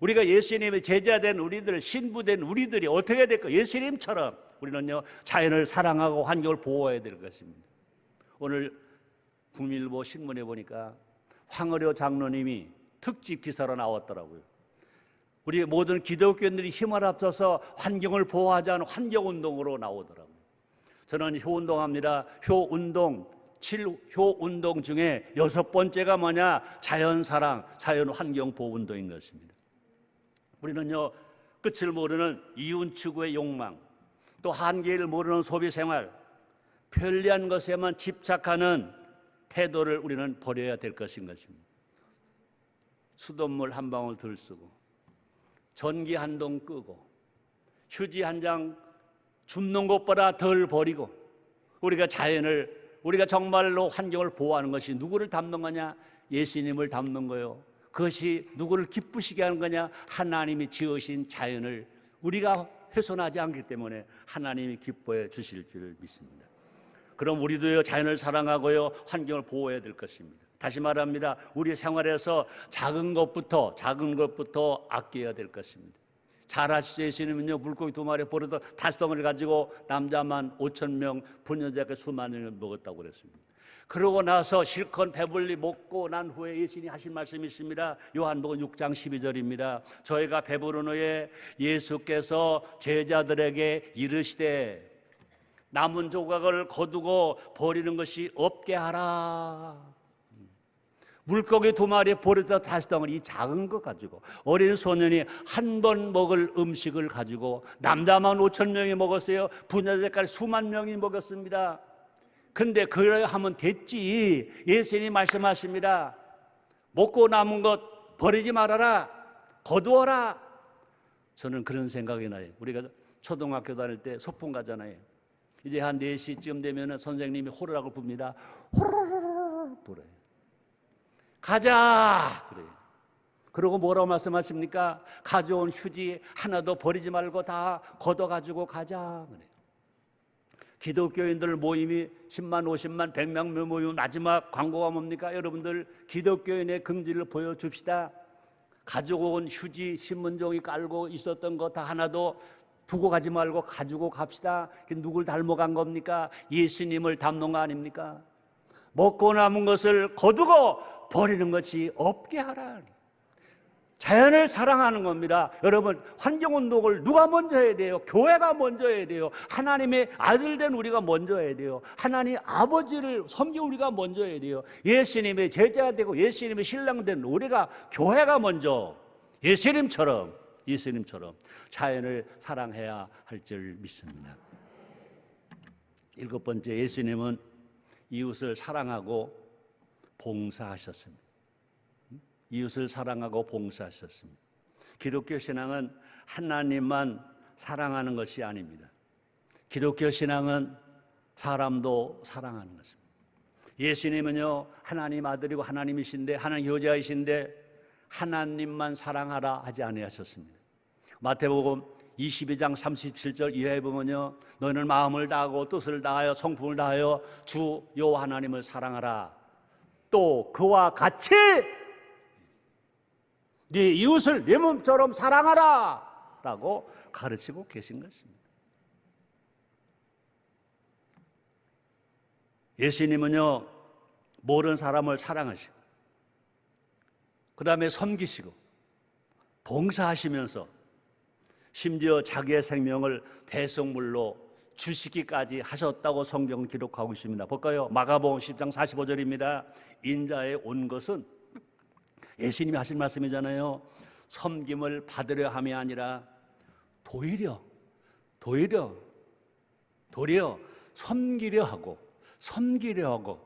우리가 예수님의 제자된 우리들, 신부된 우리들이 어떻게 될까? 예수님처럼 우리는요 자연을 사랑하고 환경을 보호해야 될 것입니다. 오늘 국민일보 신문에 보니까 황의료 장로님이 특집 기사로 나왔더라고요. 우리 모든 기독교인들이 힘을 합쳐서 환경을 보호하자는 환경운동으로 나오더라고요. 저는 효운동합니다. 효운동, 7효운동 중에 6번째가 뭐냐? 자연사랑, 자연환경보호운동인 것입니다. 우리는요 끝을 모르는 이윤 추구의 욕망, 또 한계를 모르는 소비생활, 편리한 것에만 집착하는 태도를 우리는 버려야 될 것인 것입니다. 수돗물 한 방울 덜 쓰고, 전기 한 동 끄고, 휴지 한 장 줍는 것보다 덜 버리고, 우리가 자연을, 우리가 정말로 환경을 보호하는 것이 누구를 닮는 거냐? 예수님을 닮는 거요. 그것이 누구를 기쁘시게 하는 거냐? 하나님이 지으신 자연을 우리가 훼손하지 않기 때문에 하나님이 기뻐해 주실 줄 믿습니다. 그럼 우리도요 자연을 사랑하고요 환경을 보호해야 될 것입니다. 다시 말합니다. 우리 생활에서 작은 것부터 아껴야 될 것입니다. 잘 아시죠? 예수님은요, 물고기 2마리 버려도 5덩어리를 가지고 남자만 5,000명, 부녀자가 수만 명을 먹었다고 그랬습니다. 그러고 나서 실컷 배불리 먹고 난 후에 예수님이 하신 말씀이 있습니다. 요한복음 6장 12절입니다. 저희가 배부른 후에 예수께서 제자들에게 이르시되 남은 조각을 거두고 버리는 것이 없게 하라. 물고기 2마리 버려다 5덩어리, 이 작은 것 가지고 어린 소년이 한 번 먹을 음식을 가지고 남자만 5,000명이 먹었어요. 부녀자까지 수만 명이 먹었습니다. 근데 그래야 하면 됐지. 예수님이 말씀하십니다. 먹고 남은 것 버리지 말아라. 거두어라. 저는 그런 생각이 나요. 우리가 초등학교 다닐 때 소풍 가잖아요. 이제 한 4시쯤 되면 선생님이 호루라기를 붑니다. 호루라기 불어요. 가자 그래요. 그리고 뭐라고 말씀하십니까? 가져온 휴지 하나도 버리지 말고 다 걷어가지고 가자 그래요. 기독교인들 모임이 10만, 50만, 100명 모임 마지막 광고가 뭡니까? 여러분들 기독교인의 긍지를 보여줍시다. 가지고 온 휴지 신문종이 깔고 있었던 거 다 하나도 두고 가지 말고 가지고 갑시다. 누굴 닮아간 겁니까? 예수님을 닮는 거 아닙니까? 먹고 남은 것을 거두고 버리는 것이 없게 하라. 자연을 사랑하는 겁니다. 여러분, 환경운동을 누가 먼저 해야 돼요? 교회가 먼저 해야 돼요. 하나님의 아들 된 우리가 먼저 해야 돼요. 하나님 아버지를 섬기고 우리가 먼저 해야 돼요. 예수님의 제자가 되고 예수님의 신랑 된 우리가, 교회가 먼저 예수님처럼 자연을 사랑해야 할 줄 믿습니다. 7번째, 예수님은 이웃을 사랑하고 봉사하셨습니다. 이웃을 사랑하고 봉사하셨습니다. 기독교 신앙은 하나님만 사랑하는 것이 아닙니다. 기독교 신앙은 사람도 사랑하는 것입니다. 예수님은요, 하나님 아들이고 하나님이신데, 하나님 효자이신데 하나님만 사랑하라 하지 아니하셨습니다. 마태복음 22장 37절 이하에 보면요, 너희는 마음을 다하고 뜻을 다하여 성품을 다하여 주 여호와 하나님을 사랑하라. 또 그와 같이 네 이웃을 네 몸처럼 사랑하라 라고 가르치고 계신 것입니다. 예수님은요, 모르는 사람을 사랑하시고 그 다음에 섬기시고 봉사하시면서 심지어 자기의 생명을 대성물로 주시기까지 하셨다고 성경은 기록하고 있습니다. 볼까요? 마가복음 10장 45절입니다. 인자에 온 것은, 예수님이 하신 말씀이잖아요. 섬김을 받으려 함이 아니라 도리어 섬기려 하고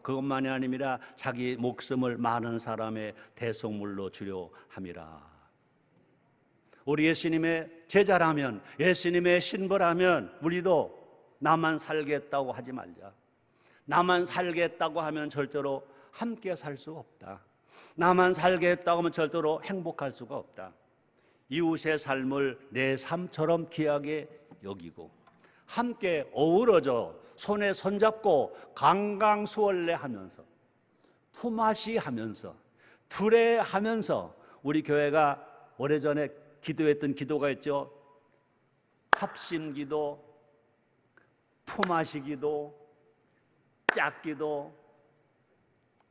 그것만이 아니라 자기 목숨을 많은 사람의 대속물로 주려 함이라. 우리 예수님의 제자라면, 예수님의 신부라면 우리도 나만 살겠다고 하지 말자. 나만 살겠다고 하면 절대로 함께 살 수 없다. 나만 살겠다고 하면 절대로 행복할 수가 없다. 이웃의 삶을 내 삶처럼 귀하게 여기고 함께 어우러져 손에 손잡고 강강수월래하면서 품앗이하면서 두레하면서, 우리 교회가 오래전에 기도했던 기도가 있죠. 합심기도, 품앗이기도, 짝기도.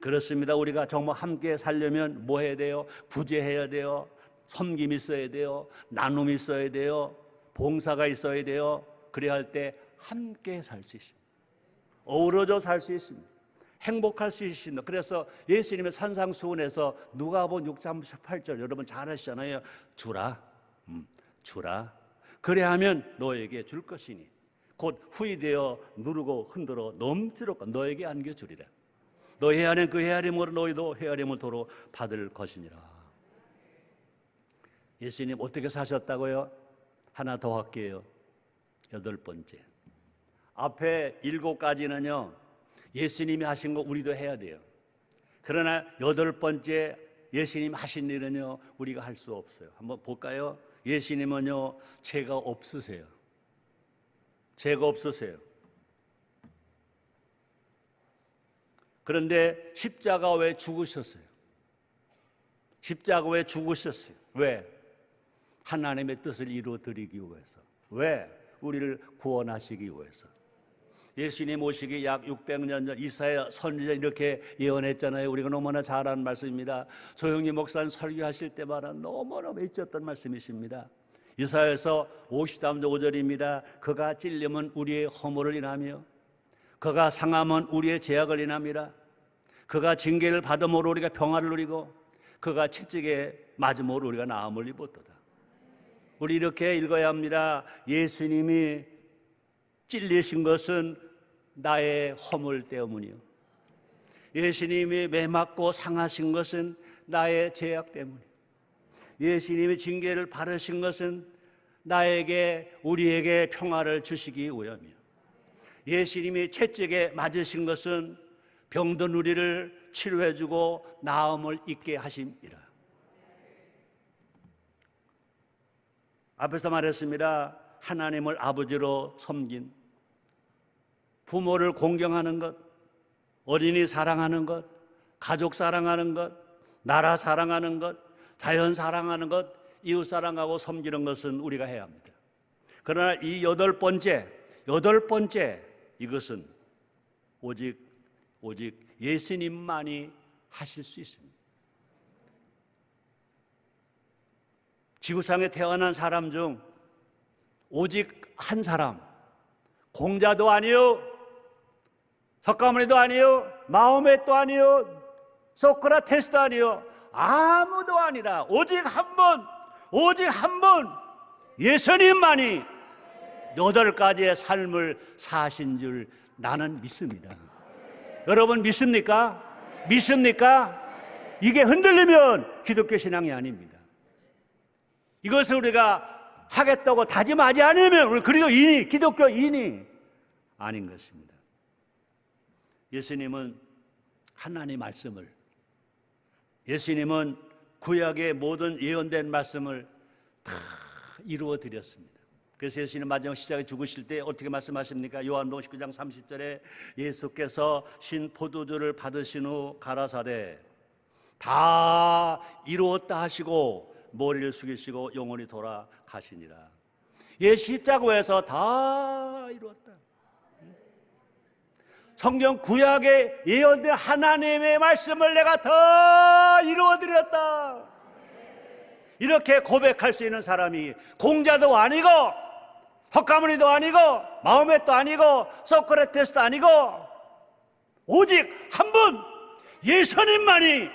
그렇습니다. 우리가 정말 함께 살려면 뭐 해야 돼요? 구제해야 돼요. 섬김이 있어야 돼요. 나눔이 있어야 돼요. 봉사가 있어야 돼요. 그래야 할 때 함께 살 수 있습니다. 어우러져 살 수 있습니다. 행복할 수 있습니다. 그래서 예수님의 산상수훈에서 누가복음 6장 18절 여러분 잘 아시잖아요. 주라. 그래야 하면 너에게 줄 것이니 곧 후이되어 누르고 흔들어 넘치도록 너에게 안겨주리라. 너 헤아림 그 헤아림으로 너희도 헤아림을 도로 받을 것이니라. 예수님 어떻게 사셨다고요? 하나 더 할게요. 8번째. 앞에 7가지는요 예수님이 하신 거 우리도 해야 돼요. 그러나 8번째 예수님 하신 일은요 우리가 할 수 없어요. 한번 볼까요? 예수님은요 죄가 없으세요. 죄가 없으세요. 그런데 십자가 왜 죽으셨어요? 십자가 왜 죽으셨어요? 왜? 하나님의 뜻을 이루어드리기 위해서. 왜? 우리를 구원하시기 위해서. 예수님 오시기 약 600년 전 이사야 선지자 이렇게 예언했잖아요. 우리가 너무나 잘 아는 말씀입니다. 조영희 목사님 설교하실 때마다 너무나 외쳤던 말씀이십니다. 이사야에서 53장 5절입니다. 그가 찔림은 우리의 허물을 인하며 그가 상함은 우리의 죄악을 인함이라. 그가 징계를 받음으로 우리가 평화를 누리고 그가 채찍에 맞음으로 우리가 나음을 입었도다. 우리 이렇게 읽어야 합니다. 예수님이 찔리신 것은 나의 허물 때문이요, 예수님이 매맞고 상하신 것은 나의 죄악 때문이요, 예수님이 징계를 받으신 것은 나에게 우리에게 평화를 주시기 위함이요, 예수님이 채찍에 맞으신 것은 병든 우리를 치료해주고 나음을 입게 하심이라. 앞에서 말했습니다. 하나님을 아버지로 섬긴, 부모를 공경하는 것, 어린이 사랑하는 것, 가족 사랑하는 것, 나라 사랑하는 것, 자연 사랑하는 것, 이웃 사랑하고 섬기는 것은 우리가 해야 합니다. 그러나 이 여덟 번째 이것은 오직 예수님만이 하실 수 있습니다. 지구상에 태어난 사람 중 오직 한 사람, 공자도 아니요, 석가모니도 아니요, 마호메도 아니요, 소크라테스도 아니요, 아무도 아니라 오직 한 분, 예수님만이 8가지의 삶을 사신 줄 나는 믿습니다. 여러분 믿습니까? 믿습니까? 이게 흔들리면 기독교 신앙이 아닙니다. 이것을 우리가 하겠다고 다짐하지 않으면 우리 그리스도인이, 기독교인이 아닌 것입니다. 예수님은 하나님의 말씀을, 예수님은 구약의 모든 예언된 말씀을 다 이루어 드렸습니다. 그래서 예수님 마지막 시작에 죽으실 때 어떻게 말씀하십니까? 요한복음 19장 30절에 예수께서 신 포도주를 받으신 후 가라사대 다 이루었다 하시고 머리를 숙이시고 영원히 돌아가시니라. 예수 십자가에서 다 이루었다. 성경 구약에 예언된 하나님의 말씀을 내가 다 이루어드렸다. 이렇게 고백할 수 있는 사람이 공자도 아니고 석가모니도 아니고 마호메도 아니고 소크라테스도 아니고 오직 한 분, 예수님만이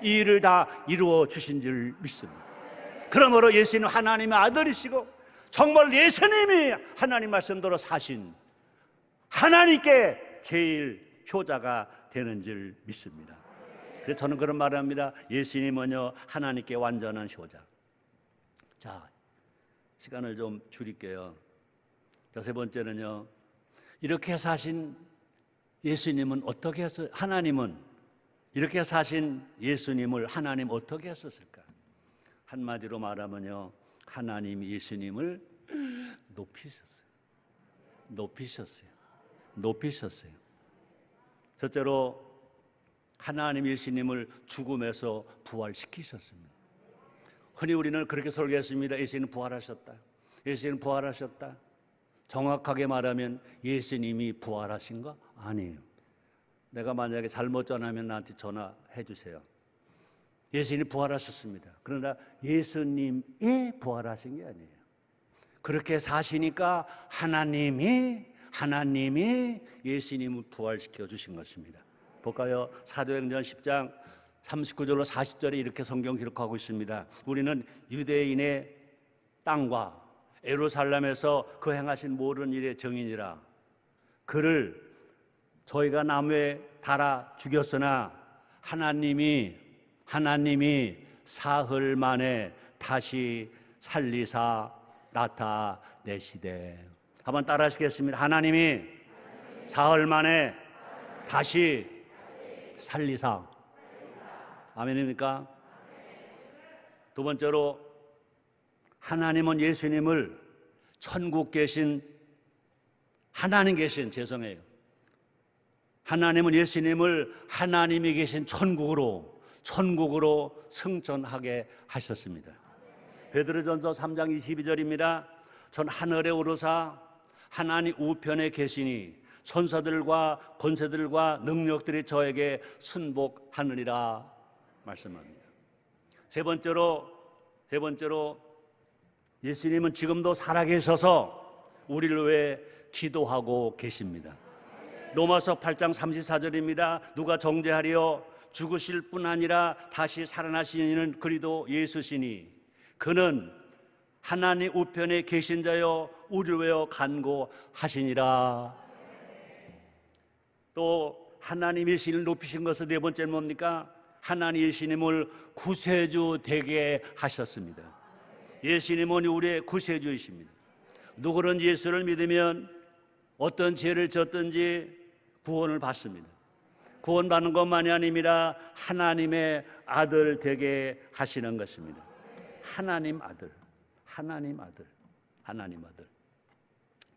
이 일을 다 이루어 주신 줄 믿습니다. 그러므로 예수님은 하나님의 아들이시고 정말 예수님이 하나님 말씀대로 사신 하나님께 제일 효자가 되는 줄 믿습니다. 그래서 저는 그런 말을 합니다. 예수님은요 하나님께 완전한 효자. 자, 시간을 좀 줄일게요. 자, 세 번째는요, 이렇게 사신 예수님은 어떻게 했어요? 하나님은 이렇게 사신 예수님을 하나님 어떻게 했었을까? 한마디로 말하면요, 하나님이 예수님을 높이셨어요. 첫째로 하나님 예수님을 죽음에서 부활시키셨습니다. 흔히 우리는 그렇게 설교했습니다. 예수님 부활하셨다. 예수님 부활하셨다. 정확하게 말하면 예수님이 부활하신 거 아니에요. 내가 만약에 잘못 전하면 나한테 전화해 주세요. 예수님이 부활하셨습니다. 그러나 예수님이 부활하신 게 아니에요. 그렇게 사시니까 하나님이 예수님을 부활시켜 주신 것입니다. 볼까요? 사도행전 10장 39절로 40절에 이렇게 성경 기록하고 있습니다. 우리는 유대인의 땅과 예루살렘에서 그 행하신 모든 일의 증인이라. 그를 저희가 나무에 달아 죽였으나 하나님이 사흘 만에 다시 살리사 나타내시되. 한번 따라 하시겠습니다. 하나님이 사흘 만에 다시 살리사. 아멘입니까? 두 번째로 하나님은 예수님을 천국 계신 하나님 계신, 죄송해요, 하나님은 예수님을 하나님이 계신 천국으로 승천하게 하셨습니다. 베드로전서 3장 22절입니다. 전 하늘에 오르사 하나님 우편에 계시니 천사들과 권세들과 능력들이 저에게 순복하느니라 말씀합니다. 세 번째로 예수님은 지금도 살아계셔서 우리를 위해 기도하고 계십니다. 로마서 8장 34절입니다. 누가 정죄하리요? 죽으실 뿐 아니라 다시 살아나신 이는 그리스도 예수시니 그는 하나님 우편에 계신 자여 우리를 위하여 간구하시니라. 또 하나님 예수님을 높이신 것은 네 번째는 뭡니까? 하나님 예수님을 구세주 되게 하셨습니다. 예수님은 우리의 구세주이십니다. 누구는 예수를 믿으면 어떤 죄를 졌든지 구원을 받습니다. 구원받는 것만이 아니라 하나님의 아들 되게 하시는 것입니다. 하나님 아들.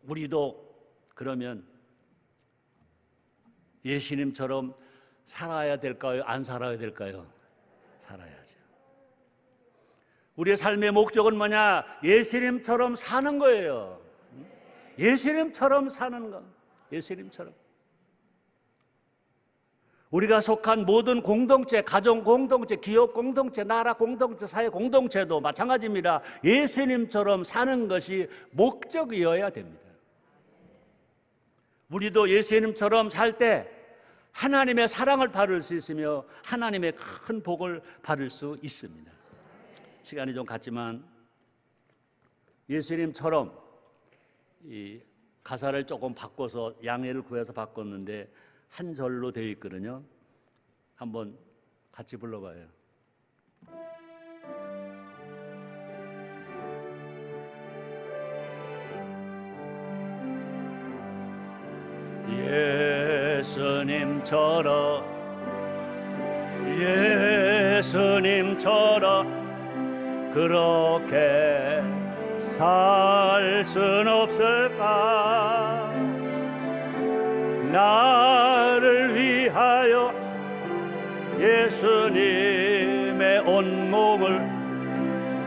우리도 그러면 예수님처럼 살아야 될까요? 안 살아야 될까요? 살아야죠. 우리의 삶의 목적은 뭐냐? 예수님처럼 사는 거예요. 예수님처럼 사는 거. 예수님처럼. 우리가 속한 모든 공동체, 가정 공동체, 기업 공동체, 나라 공동체, 사회 공동체도 마찬가지입니다. 예수님처럼 사는 것이 목적이어야 됩니다. 우리도 예수님처럼 살 때 하나님의 사랑을 받을 수 있으며 하나님의 큰 복을 받을 수 있습니다. 시간이 좀 갔지만 예수님처럼 이 가사를 조금 바꿔서 양해를 구해서 바꿨는데 한 절로 되어 있거든요. 한번 같이 불러봐요. 예수님처럼 그렇게 살 순 없을까? 나를 위하여 예수님의 온몸을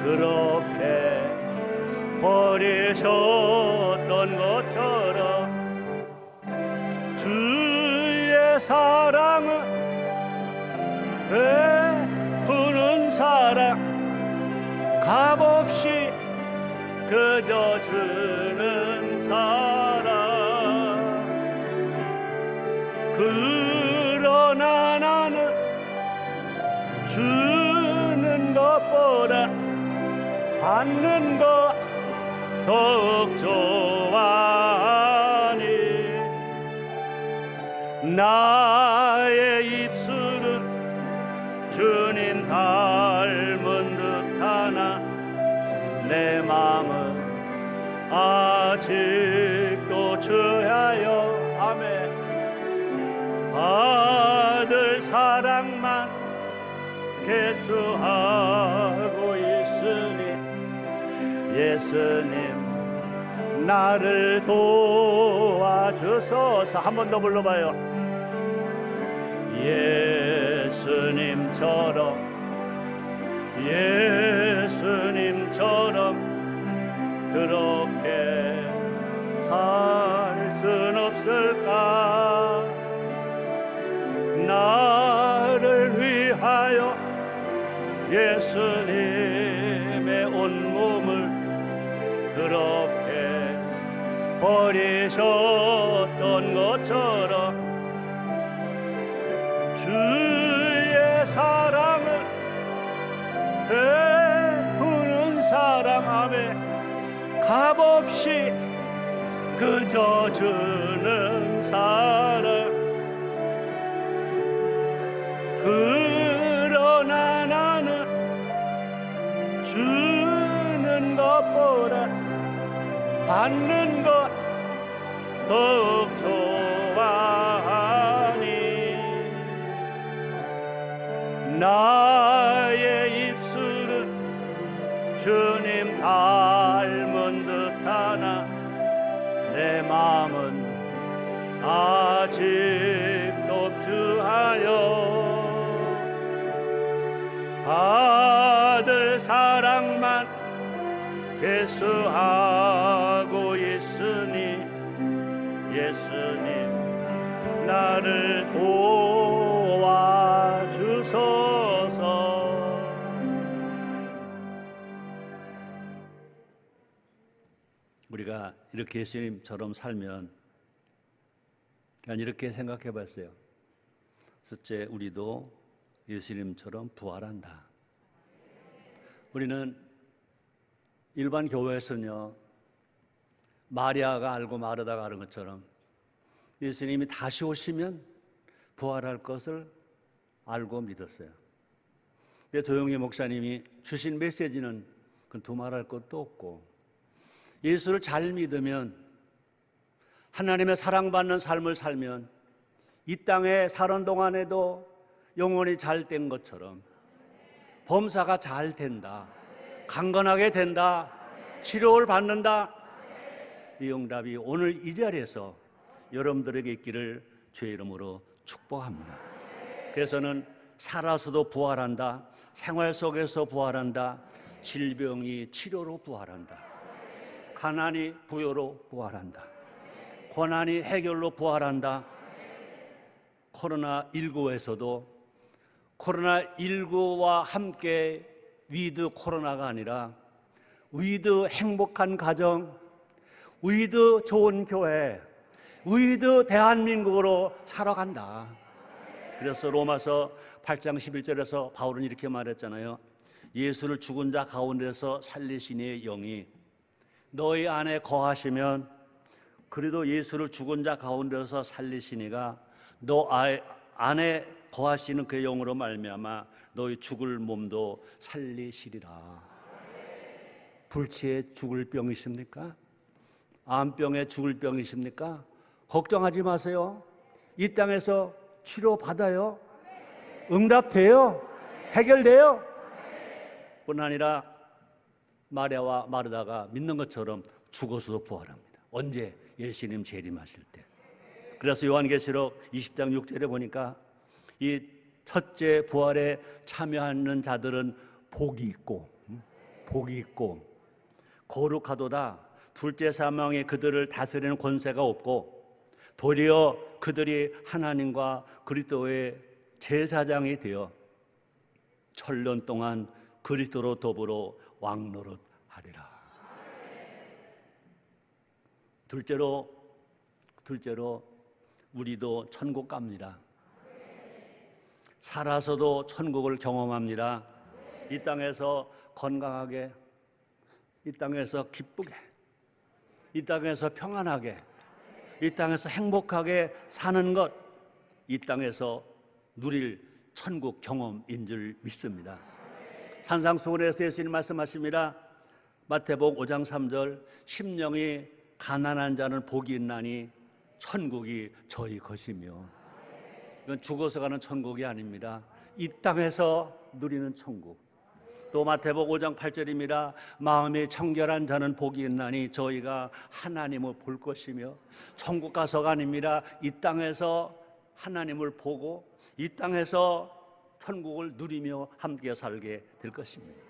그렇게 버리셨던 것처럼 주의 사랑은 베푸는 사랑 값없이 그저 주는 사랑 그러나 나는 주는 것보다 받는 것 더욱 좋아하니 나의 입술은 주님 닮은 듯하나 내 마음은 아직도 주야여 아멘 받을 사랑만 계수하고 있으니 예수님 나를 도와주소서. 한 번 더 불러봐요. 예수님처럼 그렇게 살 순 없을까? 나를 위하여 예수님의 온몸을 그렇게 버리셨던 것처럼 주의 사랑을 베푸는 사랑함에 값없이 그저 주는 사랑 그러나 나는 주는 것보다 받는 것 더욱 좋아하니 나의 입술은 주님 닮은 듯하나 내 마음은 아직 용서하고 있으니 예수님 나를 도와주소서. 우리가 이렇게 예수님처럼 살면, 난 이렇게 생각해 봤어요. 첫째, 우리도 예수님처럼 부활한다. 우리는 일반 교회에서는요, 마리아가 알고 마르다가 아는 것처럼 예수님이 다시 오시면 부활할 것을 알고 믿었어요. 근데 조용희 목사님이 주신 메시지는 그 두말할 것도 없고, 예수를 잘 믿으면, 하나님의 사랑받는 삶을 살면 이 땅에 사는 동안에도 영혼이 잘 된 것처럼 범사가 잘 된다, 강건하게 된다, 치료를 받는다. 이 응답이 오늘 이 자리에서 여러분들에게 있기를 주의 이름으로 축복합니다. 그래서는 살아서도 부활한다, 생활 속에서 부활한다, 질병이 치료로 부활한다, 가난이 부여로 부활한다, 고난이 해결로 부활한다. 코로나19에서도 코로나19와 함께 위드 코로나가 아니라 위드 행복한 가정, 위드 좋은 교회, 위드 대한민국으로 살아간다. 그래서 로마서 8장 11절에서 바울은 이렇게 말했잖아요. 예수를 죽은 자 가운데서 살리신 이의 영이 너희 안에 거하시면, 그래도 예수를 죽은 자 가운데서 살리신 이가 너 안에 거하시는 그의 영으로 말미암아 너희 죽을 몸도 살리시리라. 불치에 죽을 병이십니까? 암병에 죽을 병이십니까? 걱정하지 마세요. 이 땅에서 치료받아요. 응답돼요. 해결돼요. 뿐 아니라 마리아와 마르다가 믿는 것처럼 죽어서도 부활합니다. 언제? 예수님 재림하실 때. 그래서 요한계시록 20장 6절에 보니까 이 첫째 부활에 참여하는 자들은 복이 있고 거룩하도다. 둘째 사망이 그들을 다스리는 권세가 없고 도리어 그들이 하나님과 그리스도의 제사장이 되어 천년 동안 그리스도로 더불어 왕노릇하리라. 둘째로 우리도 천국 갑니다. 살아서도 천국을 경험합니다. 이 땅에서 건강하게, 이 땅에서 기쁘게, 이 땅에서 평안하게, 이 땅에서 행복하게 사는 것, 이 땅에서 누릴 천국 경험인 줄 믿습니다. 산상수훈에서 예수님 말씀하십니다. 마태복음 5장 3절, 심령이 가난한 자는 복이 있나니 천국이 저희 것이며. 이건 죽어서 가는 천국이 아닙니다. 이 땅에서 누리는 천국. 또 마태복음 5장 8절입니다. 마음이 청결한 자는 복이 있나니 저희가 하나님을 볼 것이며. 천국 가서가 아닙니다. 이 땅에서 하나님을 보고 이 땅에서 천국을 누리며 함께 살게 될 것입니다.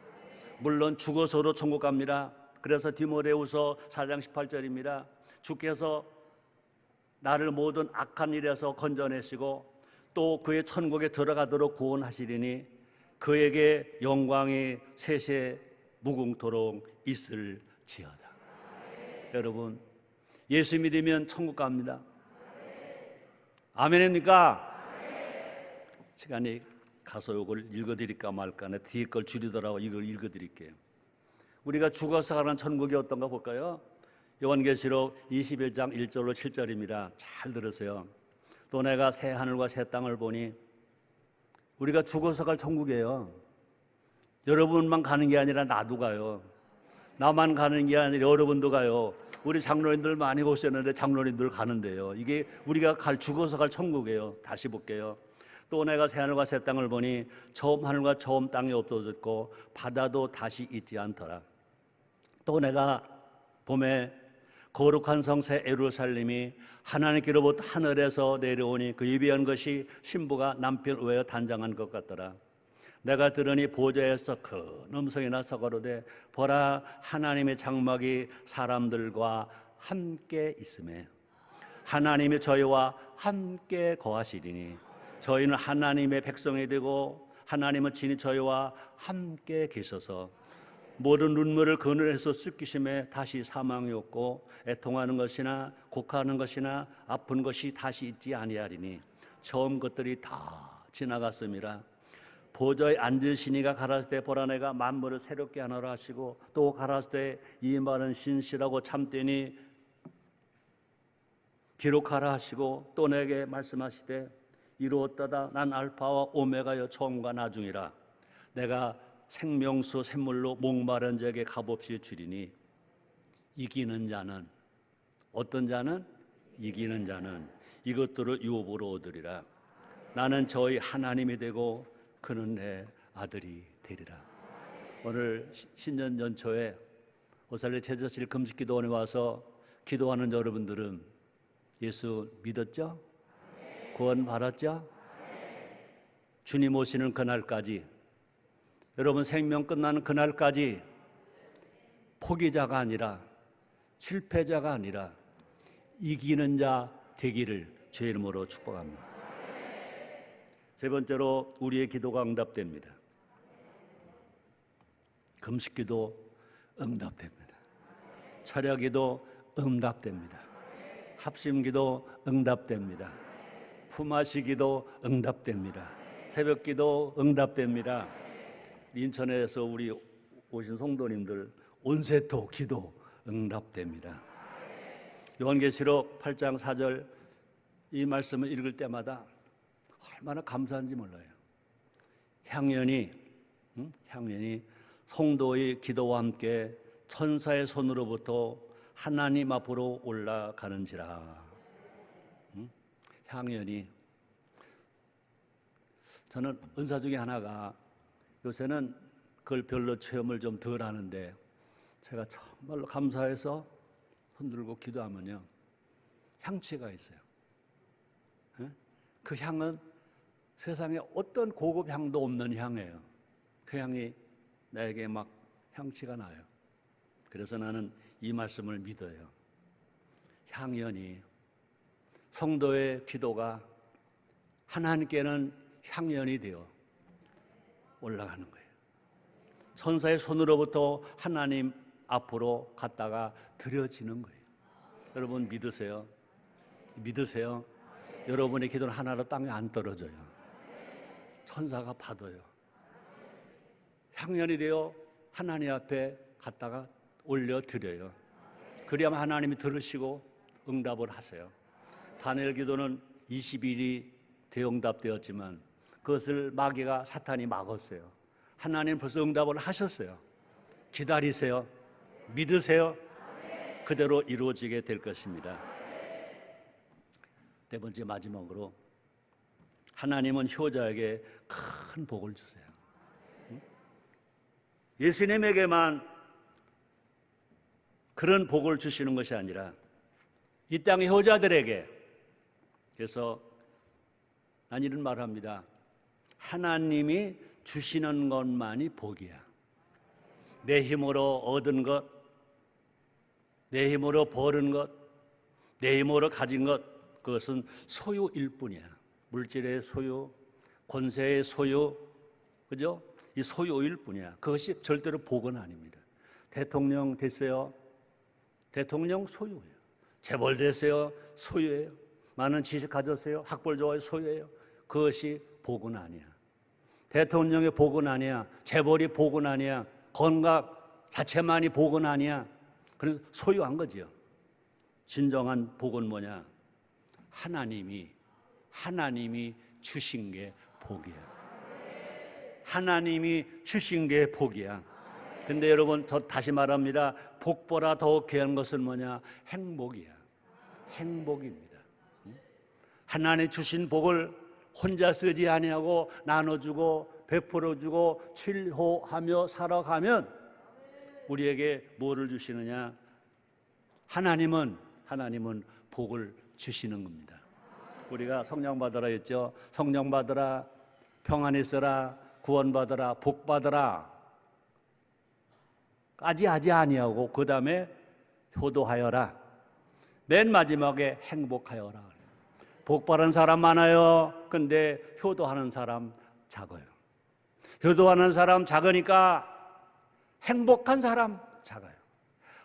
물론 죽어서도 천국 갑니다. 그래서 디모데후서 4장 18절입니다. 주께서 나를 모든 악한 일에서 건져내시고 또 그의 천국에 들어가도록 구원하시리니 그에게 영광이 세세 무궁토록 있을지어다. 여러분, 예수 믿으면 천국 갑니다. 아멘입니까? 시간이 가서 이걸 읽어드릴까 말까. 내 뒤에 걸 줄이더라고. 이걸 읽어드릴게요. 우리가 죽어서 가는 천국이 어떤가 볼까요? 요한계시록 21장 1절로 7절입니다. 잘 들으세요. 또 내가 새 하늘과 새 땅을 보니, 우리가 죽어서 갈 천국이에요. 여러분만 가는 게 아니라 나도 가요. 나만 가는 게 아니라 여러분도 가요. 우리 장로님들 많이 오셨는데 장로님들 가는데요. 이게 우리가 죽어서 갈 천국이에요. 다시 볼게요. 또 내가 새 하늘과 새 땅을 보니 처음 하늘과 처음 땅이 없어졌고 바다도 다시 있지 않더라. 또 내가 봄에 거룩한 성 새 예루살렘이 하나님께로부터 하늘에서 내려오니 그 예비한 것이 신부가 남편 외에 단장한 것 같더라. 내가 들으니 보좌에서 큰 음성이 나서 가로되 보라 하나님의 장막이 사람들과 함께 있음에 하나님이 저희와 함께 거하시리니 저희는 하나님의 백성이 되고 하나님은 친히 저희와 함께 계셔서 모든 눈물을 그늘에서 씻기심에 다시 사망이 없고 애통하는 것이나 곡하는 것이나 아픈 것이 다시 있지 아니하리니 처음 것들이 다 지나갔음이라. 보좌에 앉으신 이가 가라사대 때 보라 내가 만물을 새롭게 하노라 하시고 또 가라사대 때 이 말은 신실하고 참되니 기록하라 하시고 또 내게 말씀하시되 이루었다다. 난 알파와 오메가여 처음과 나중이라. 내가 생명수 샘물로 목마른 자에게 값없이 주리니 이기는 자는 어떤 자는 이기는 자는 이것들을 유업으로 얻으리라. 나는 저희 하나님이 되고 그는 내 아들이 되리라. 오늘 신년 연초에 오살레 제자실 금식기도원에 와서 기도하는 여러분들은 예수 믿었죠? 구원 받았죠? 주님 오시는 그날까지, 여러분 생명 끝나는 그날까지 포기자가 아니라 실패자가 아니라 이기는 자 되기를 주의 이름으로 축복합니다. 세 번째로 우리의 기도가 응답됩니다. 금식기도 응답됩니다. 철야기도 응답됩니다. 합심기도 응답됩니다. 품앗이기도 응답됩니다. 새벽기도 응답됩니다. 인천에서 우리 오신 성도님들 온세토 기도 응답됩니다. 요한계시록 8장 4절 이 말씀을 읽을 때마다 얼마나 감사한지 몰라요. 향연이 성도의 기도와 함께 천사의 손으로부터 하나님 앞으로 올라가는지라. 향연이, 저는 은사 중에 하나가 요새는 그걸 별로 체험을 좀 덜 하는데 제가 정말로 감사해서 손들고 기도하면요 향치가 있어요. 그 향은 세상에 어떤 고급 향도 없는 향이에요. 그 향이 나에게 막 향치가 나요. 그래서 나는 이 말씀을 믿어요. 향연이, 성도의 기도가 하나님께는 향연이 되어 올라가는 거예요. 천사의 손으로부터 하나님 앞으로 갔다가 드려지는 거예요. 여러분 믿으세요? 믿으세요? 여러분의 기도는 하나로 땅에 안 떨어져요. 천사가 받아요. 향연이 되어 하나님 앞에 갔다가 올려드려요. 그래야만 하나님이 들으시고 응답을 하세요. 다니엘 기도는 20일이 대응답되었지만 그것을 마귀가 사탄이 막았어요. 하나님 벌써 응답을 하셨어요. 기다리세요. 믿으세요. 그대로 이루어지게 될 것입니다. 네 번째 마지막으로 하나님은 효자에게 큰 복을 주세요. 예수님에게만 그런 복을 주시는 것이 아니라 이 땅의 효자들에게, 그래서 난 이런 말을 합니다. 하나님이 주시는 것만이 복이야. 내 힘으로 얻은 것, 내 힘으로 버는 것, 내 힘으로 가진 것, 그것은 소유일 뿐이야. 물질의 소유, 권세의 소유, 그죠? 이 소유일 뿐이야. 그것이 절대로 복은 아닙니다. 대통령 됐어요. 대통령 소유예요. 재벌 됐어요. 소유예요. 많은 지식 가졌어요. 학벌 좋아요. 소유예요. 그것이 복은 아니야. 대통령의 복은 아니야. 재벌이 복은 아니야. 건강 자체만이 복은 아니야. 그래서 소유한 거죠. 진정한 복은 뭐냐? 하나님이 주신 게 복이야. 하나님이 주신 게 복이야. 근데 여러분, 저 다시 말합니다. 복보다 더 귀한 것은 뭐냐? 행복이야. 행복입니다. 하나님 주신 복을 혼자 쓰지 아니하고 나눠주고 베풀어주고 칠호하며 살아가면 우리에게 뭐를 주시느냐? 하나님은 복을 주시는 겁니다. 우리가 성령 받으라 했죠. 성령 받으라, 평안히 있어라, 구원받으라, 복받으라 까지 하지 아니하고 그 다음에 효도하여라. 맨 마지막에 행복하여라. 복받은 사람 많아요. 근데 효도하는 사람 작아요. 효도하는 사람 작으니까 행복한 사람 작아요.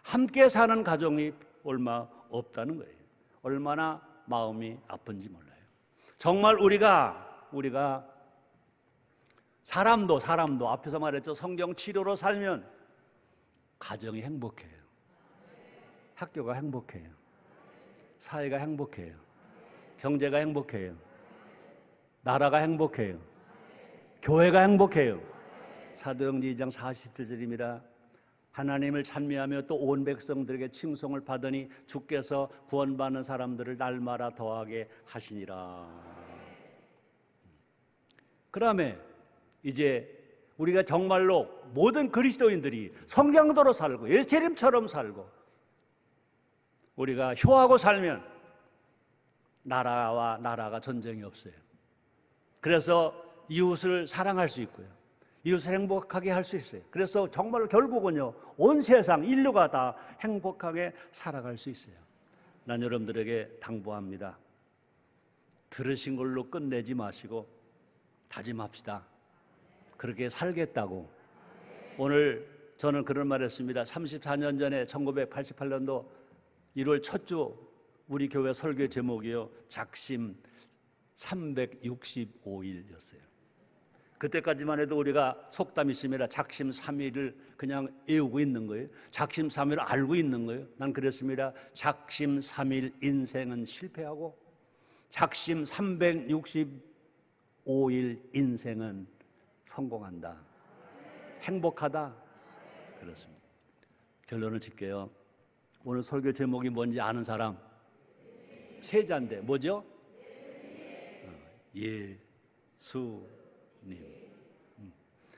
함께 사는 가정이 얼마 없다는 거예요. 얼마나 마음이 아픈지 몰라요. 정말 우리가 사람도 앞에서 말했죠. 성경 치료로 살면 가정이 행복해요. 학교가 행복해요. 사회가 행복해요. 경제가 행복해요. 나라가 행복해요. 교회가 행복해요. 사도행전 2장 40절입니다. 하나님을 찬미하며 또 온 백성들에게 칭송을 받으니 주께서 구원받는 사람들을 날마다 더하게 하시니라. 그다음에 이제 우리가 정말로 모든 그리스도인들이 성경대로 살고 예수님처럼 살고 우리가 효하고 살면 나라와 나라가 전쟁이 없어요. 그래서 이웃을 사랑할 수 있고요. 이웃을 행복하게 할 수 있어요. 그래서 정말 결국은요, 온 세상 인류가 다 행복하게 살아갈 수 있어요. 난 여러분들에게 당부합니다. 들으신 걸로 끝내지 마시고 다짐합시다. 그렇게 살겠다고. 오늘 저는 그런 말 했습니다. 34년 전에 1988년도 1월 첫 주 우리 교회 설교 제목이요, 작심 365일이었어요. 그때까지만 해도 우리가 속담이 있습니다. 작심 3일을 그냥 외우고 있는 거예요. 작심 3일을 알고 있는 거예요. 난 그랬습니다. 작심 3일 인생은 실패하고 작심 365일 인생은 성공한다. 행복하다. 그렇습니다. 결론을 짓게요. 오늘 설교 제목이 뭔지 아는 사람? 세자인데 뭐죠? 예수님.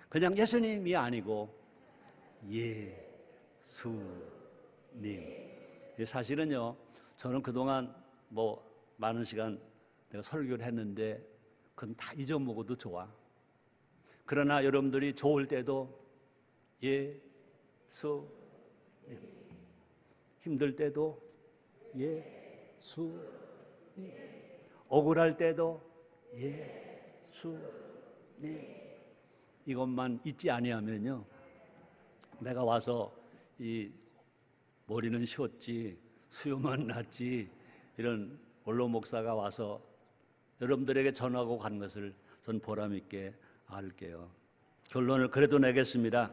그냥 예수님이 아니고 예수님. 사실은요, 저는 그동안 많은 시간 내가 설교를 했는데 그건 다 잊어먹어도 좋아. 그러나 여러분들이 좋을 때도 예수님, 힘들 때도 예수님, 억울할 때도 예수님, 이것만 잊지 아니하면요, 내가 와서 이 머리는 쉬었지 수요만 났지 이런 원로 목사가 와서 여러분들에게 전하고 간 것을 전 보람 있게 알게요. 결론을 그래도 내겠습니다.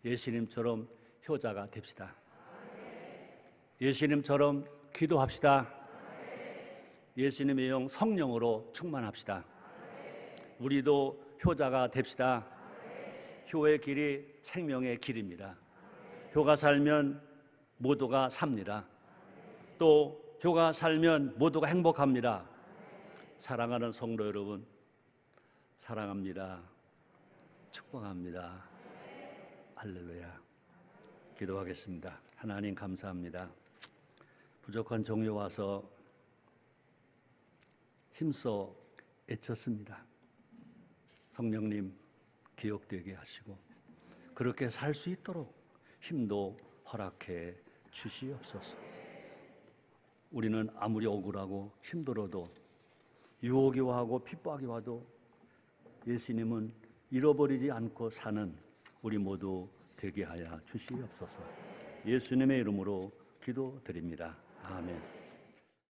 예수님처럼 효자가 됩시다. 예수님처럼 기도합시다. 예수님의 영 성령으로 충만합시다. 우리도 효자가 됩시다. 효의 길이 생명의 길입니다. 효가 살면 모두가 삽니다. 또 효가 살면 모두가 행복합니다. 사랑하는 성도 여러분, 사랑합니다. 축복합니다. 할렐루야. 기도하겠습니다. 하나님 감사합니다. 부족한 종이 와서 힘써 애쳤습니다. 성령님 기억되게 하시고 그렇게 살 수 있도록 힘도 허락해 주시옵소서. 우리는 아무리 억울하고 힘들어도 유혹이 와고 핍박이 와도 예수님은 잃어버리지 않고 사는 우리 모두 되게 하여 주시옵소서. 예수님의 이름으로 기도드립니다. 아멘.